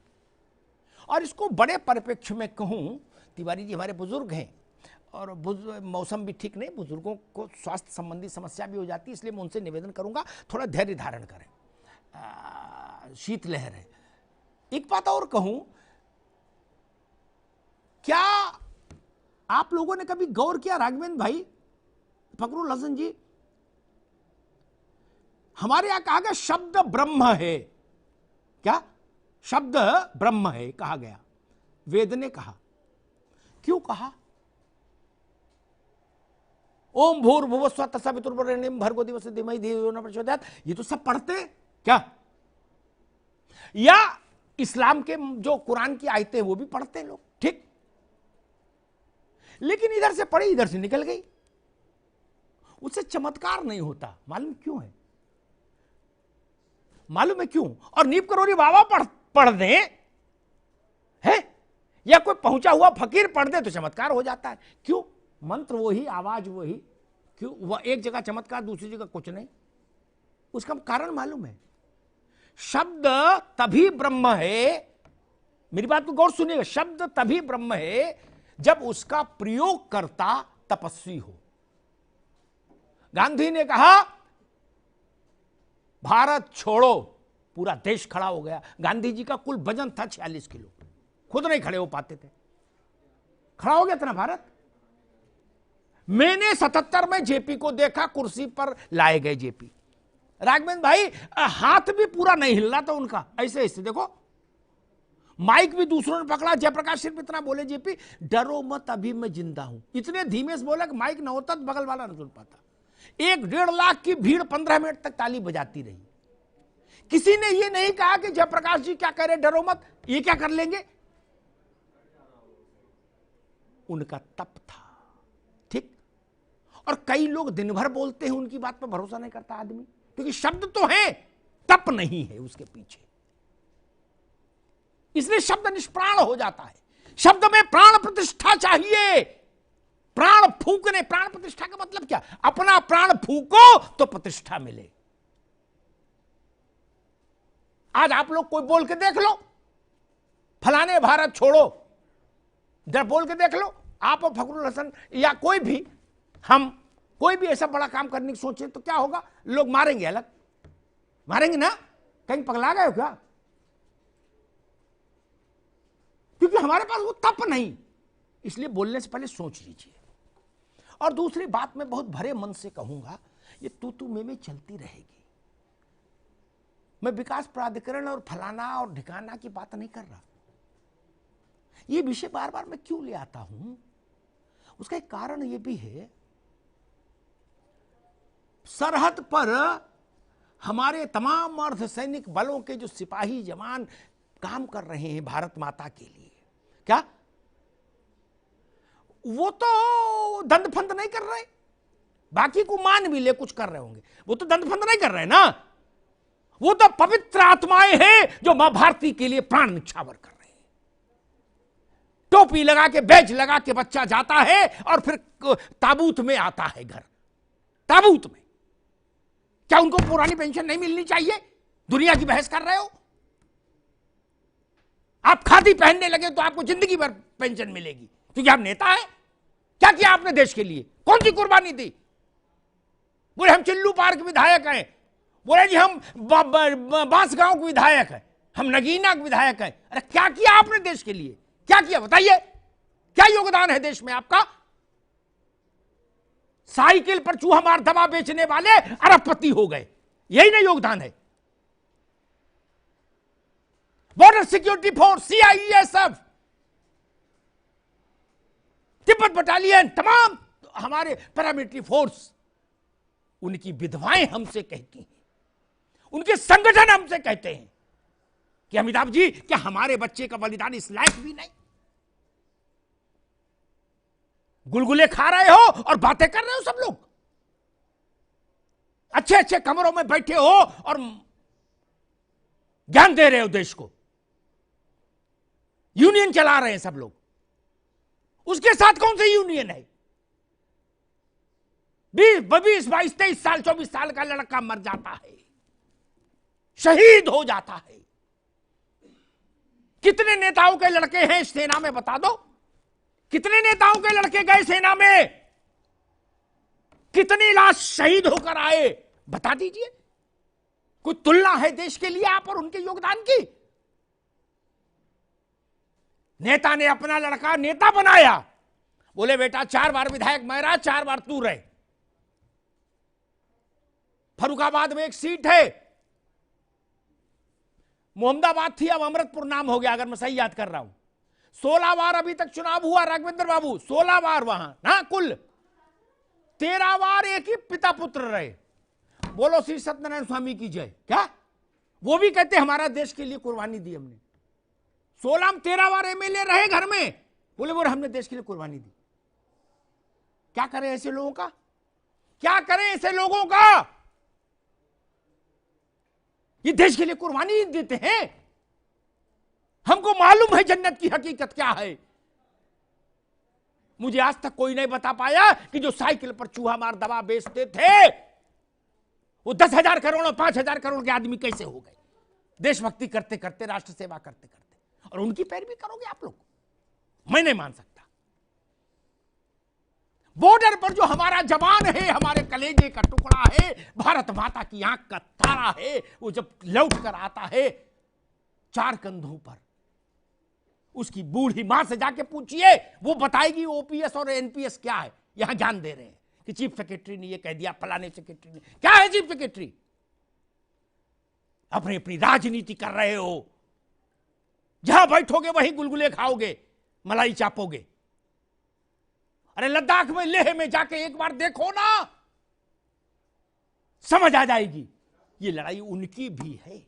और इसको बड़े परिप्रेक्ष्य में कहूं, तिवारी जी हमारे बुजुर्ग हैं और मौसम भी ठीक नहीं, बुजुर्गों को स्वास्थ्य संबंधी समस्या भी हो जाती है, इसलिए मैं उनसे निवेदन करूंगा थोड़ा धैर्य धारण करें। शीतलहर है। एक बात और कहूं, क्या आप लोगों ने कभी गौर किया राघवेंद्र भाई, फखरुल हसन जी, हमारे यहां कहा गया शब्द ब्रह्म है। क्या शब्द ब्रह्म है कहा गया, वेद ने कहा। क्यों कहा? ओम भूर्भुवस्सुवः तत्सवितुर्वरेण्यं भर्गो देवस्य धीमहि धियो यो न प्रचोदयात्, ये तो सब पढ़ते हैं क्या? या इस्लाम के जो कुरान की आयतें वो भी पढ़ते हैं लोग, ठीक, लेकिन इधर से पढ़ी इधर से निकल गई, उससे चमत्कार नहीं होता। मालूम क्यों है? मालूम है क्यों? और नीप करोरी बाबा पढ़ दे है, या कोई पहुंचा हुआ फकीर पढ़ दे तो चमत्कार हो जाता है। क्यों? मंत्र वही, आवाज वही, क्यों? वह एक जगह चमत्कार, दूसरी जगह कुछ नहीं। उसका कारण मालूम है? शब्द तभी ब्रह्म है, मेरी बात को गौर सुनिएगा, शब्द तभी ब्रह्म है जब उसका प्रयोग करता तपस्वी हो। गांधी ने कहा भारत छोड़ो, पूरा देश खड़ा हो गया। गांधी जी का कुल वजन था 46 किलो, खुद नहीं खड़े हो पाते थे, खड़ा हो गया था ना भारत। मैंने 77 में जेपी को देखा, कुर्सी पर लाए गए जेपी। राघवेंद्र भाई हाथ भी पूरा नहीं हिल रहा था उनका, ऐसे ऐसे देखो, माइक भी दूसरों ने पकड़ा। जयप्रकाश सिर्फ इतना बोले, जेपी डरो मत अभी मैं जिंदा हूं, इतने धीमे से बोला कि माइक न होता तो बगल वाला न सुन पाता। 1-1.5 लाख की भीड़ 15 मिनट तक ताली बजाती रही। किसी ने यह नहीं कहा कि जयप्रकाश जी क्या कह रहे, डरो मत, ये क्या कर लेंगे। उनका तप था, ठीक। और कई लोग दिन भर बोलते हैं, उनकी बात पर भरोसा नहीं करता आदमी, क्योंकि शब्द तो है, तप नहीं है उसके पीछे, इसलिए शब्द निष्प्राण हो जाता है। शब्द में प्राण प्रतिष्ठा चाहिए, प्राण फूकने। प्राण प्रतिष्ठा का मतलब क्या? अपना प्राण फूको तो प्रतिष्ठा मिले। आज आप लोग कोई बोल के देख लो, फलाने भारत छोड़ो, जरा बोल के देख लो, आप और फखरुल हसन या कोई भी, हम कोई भी ऐसा बड़ा काम करने की सोचे तो क्या होगा? लोग मारेंगे, अलग मारेंगे ना, कहीं पगला गए हो क्या? क्योंकि हमारे पास वो तप नहीं, इसलिए बोलने से पहले सोच लीजिए। और दूसरी बात मैं बहुत भरे मन से कहूंगा, ये तू में चलती रहेगी। मैं विकास प्राधिकरण और फलाना और ढिकाना की बात नहीं कर रहा। ये विषय बार बार मैं क्यों ले आता हूं, उसका एक कारण ये भी है, सरहद पर हमारे तमाम अर्धसैनिक बलों के जो सिपाही जवान काम कर रहे हैं भारत माता के लिए, क्या वो तो दंड-फंद नहीं कर रहे? बाकी को मान भी ले कुछ कर रहे होंगे, वो तो दंड-फंद नहीं कर रहे ना। वो तो पवित्र आत्माएं हैं जो मां भारती के लिए प्राण निछावर कर रहे हैं। टोपी लगा के, बैज लगा के बच्चा जाता है और फिर ताबूत में आता है घर, ताबूत में। क्या उनको पुरानी पेंशन नहीं मिलनी चाहिए? दुनिया की बहस कर रहे हो? आप खादी पहनने लगे तो आपको जिंदगी भर पेंशन मिलेगी, क्योंकि आप नेता हैं। क्या किया आपने देश के लिए? कौन सी कुर्बानी दी? बोले हम चिल्लू पार के विधायक हैं, बोले जी हम बांसगांव के विधायक हैं, हम नगीना के विधायक हैं। अरे क्या किया आपने देश के लिए? क्या किया बताइए? क्या योगदान है देश में आपका? साइकिल पर चूहा मार दवा बेचने वाले अरबपति हो गए, यही ना योगदान है? Border security force, CISF, Tibet battalion, तमाम हमारे पैरामिलिट्री फोर्स, उनकी विधवाएं हमसे कहती हैं, उनके संगठन हमसे कहते हैं कि अमिताभ जी क्या हमारे बच्चे का बलिदान इस लायक भी नहीं? गुलगुले खा रहे हो और बातें कर रहे हो सब लोग, अच्छे अच्छे कमरों में बैठे हो और ज्ञान दे रहे हो देश को, यूनियन चला रहे हैं सब लोग। उसके साथ कौन सी यूनियन है? 20, 22, 23 साल, 24 साल का लड़का मर जाता है, शहीद हो जाता है। कितने नेताओं के लड़के हैं सेना में बता दो? कितने नेताओं के लड़के गए सेना में? कितनी लाश शहीद होकर आए बता दीजिए। कोई तुलना है देश के लिए आप और उनके योगदान की? नेता ने अपना लड़का नेता बनाया, बोले बेटा 4 बार विधायक मैं रहा, 4 बार तू रहे। फर्रुखाबाद में एक सीट है, मोहम्मदाबाद थी, अब अमृतपुर नाम हो गया, अगर मैं सही याद कर रहा हूं। 16 बार अभी तक चुनाव हुआ राघवेंद्र बाबू, 16 बार वहां ना, कुल 13 बार एक ही पिता पुत्र रहे। बोलो श्री सत्यनारायण स्वामी की जय। क्या वो भी कहते हमारा देश के लिए कुर्बानी दी हमने। 16 में 13 बार एमएलए रहे घर में, बोले बोले हमने देश के लिए कुर्बानी दी। क्या करें ऐसे लोगों का, क्या करें ऐसे लोगों का? ये देश के लिए कुर्बानी देते हैं। हमको मालूम है जन्नत की हकीकत क्या है। मुझे आज तक कोई नहीं बता पाया कि जो साइकिल पर चूहा मार दवा बेचते थे वो 10,000 करोड़ और 5,000 करोड़ के आदमी कैसे हो गए, देशभक्ति करते करते, राष्ट्र सेवा करते करते। और उनकी पैरवी करोगे आप लोग? मैं नहीं मान सकता। बॉर्डर पर जो हमारा जवान है, हमारे कलेजे का टुकड़ा है, भारत माता की आंख का तारा है, वो जब लौट कर आता है 4 कंधों पर, उसकी बूढ़ी मां से जाके पूछिए, वो बताएगी ओपीएस और एनपीएस क्या है। यहां ज्ञान दे रहे हैं कि चीफ सेक्रेटरी ने ये कह दिया, फलाने सेक्रेटरी ने। क्या है चीफ सेक्रेटरी? अपनी अपनी राजनीति कर रहे हो, जहां बैठोगे वहीं गुलगुले खाओगे, मलाई चापोगे। अरे लद्दाख में, लेह में जाके एक बार देखो ना, समझ आ जाएगी। ये लड़ाई उनकी भी है,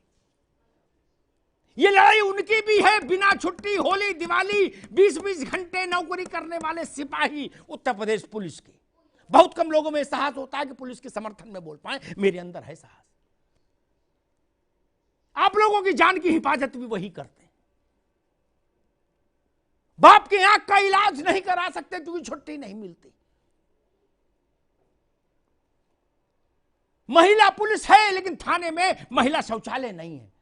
ये लड़ाई उनकी भी है। बिना छुट्टी, होली दिवाली 20-20 घंटे नौकरी करने वाले सिपाही उत्तर प्रदेश पुलिस के। बहुत कम लोगों में साहस होता है कि पुलिस के समर्थन में बोल पाए। मेरे अंदर है साहस। आप लोगों की जान की हिफाजत भी वही करते हैं। बाप की आंख का इलाज नहीं करा सकते क्योंकि छुट्टी नहीं मिलती। महिला पुलिस है लेकिन थाने में महिला शौचालय नहीं है।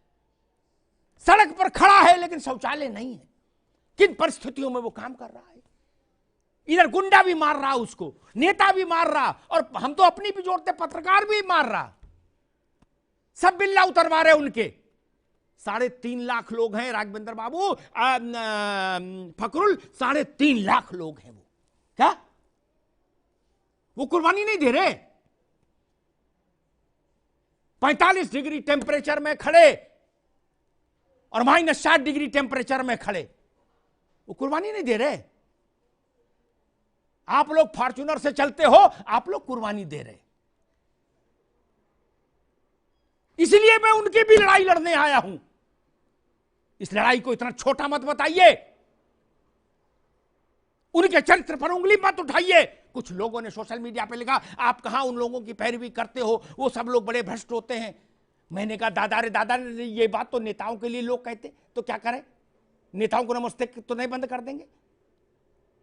सड़क पर खड़ा है लेकिन शौचालय नहीं है। किन परिस्थितियों में वो काम कर रहा है? इधर गुंडा भी मार रहा उसको, नेता भी मार रहा, और हम तो अपनी भी जोड़ते, पत्रकार भी मार रहा। सब बिल्ला उतरवा रहे उनके। 3.5 लाख लोग हैं राघवेंद्र बाबू, फकरुल, 3.5 लाख लोग हैं। वो क्या, वो कुर्बानी नहीं दे रहे? 45 डिग्री टेम्परेचर में खड़े और -60 डिग्री टेम्परेचर में खड़े, वो कुर्बानी नहीं दे रहे? आप लोग फॉर्च्यूनर से चलते हो, आप लोग कुर्बानी दे रहे। इसलिए मैं उनकी भी लड़ाई लड़ने आया हूं। इस लड़ाई को इतना छोटा मत बताइए, उनके चरित्र पर उंगली मत उठाइए। कुछ लोगों ने सोशल मीडिया पे लिखा, आप कहां उन लोगों की पैरवी करते हो, वो सब लोग बड़े भ्रष्ट होते हैं। मैंने कहा दादा रे दादा, ये बात तो नेताओं के लिए लोग कहते, तो क्या करें? नेताओं को नमस्ते तो नहीं बंद कर देंगे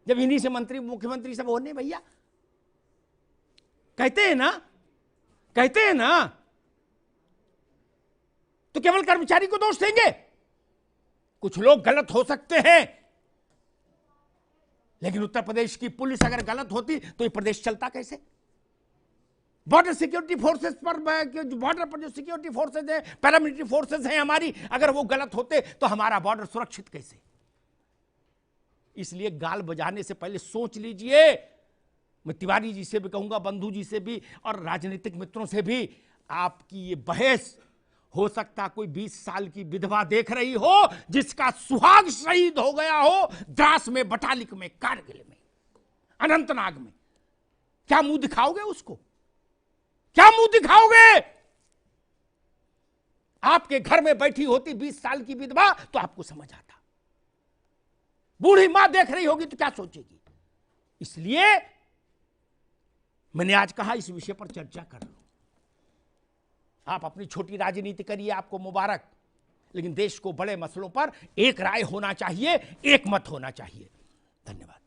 जब इन्हीं से मंत्री मुख्यमंत्री सब होने? भैया कहते हैं ना, कहते हैं ना, तो केवल कर्मचारी को दोष देंगे? कुछ लोग गलत हो सकते हैं, लेकिन उत्तर प्रदेश की पुलिस अगर गलत होती तो ये प्रदेश चलता कैसे? बॉर्डर सिक्योरिटी फोर्सेस पर, बॉर्डर पर जो सिक्योरिटी फोर्सेस हैं, पैरामिलिट्री फोर्सेस हैं हमारी, अगर वो गलत होते तो हमारा बॉर्डर सुरक्षित कैसे? इसलिए गाल बजाने से पहले सोच लीजिए। मैं तिवारी जी से भी कहूंगा, बंधु जी से भी और राजनीतिक मित्रों से भी, आपकी ये बहस, हो सकता कोई 20 साल की विधवा देख रही हो जिसका सुहाग शहीद हो गया हो द्रास में, बटालिक में, कारगिल में, अनंतनाग में। क्या मुंह दिखाओगे उसको? क्या मुंह दिखाओगे? आपके घर में बैठी होती 20 साल की विधवा तो आपको समझ आता। बूढ़ी मां देख रही होगी तो क्या सोचेगी? इसलिए मैंने आज कहा इस विषय पर चर्चा कर लो। आप अपनी छोटी राजनीति करिए, आपको मुबारक, लेकिन देश को बड़े मसलों पर एक राय होना चाहिए, एक मत होना चाहिए। धन्यवाद।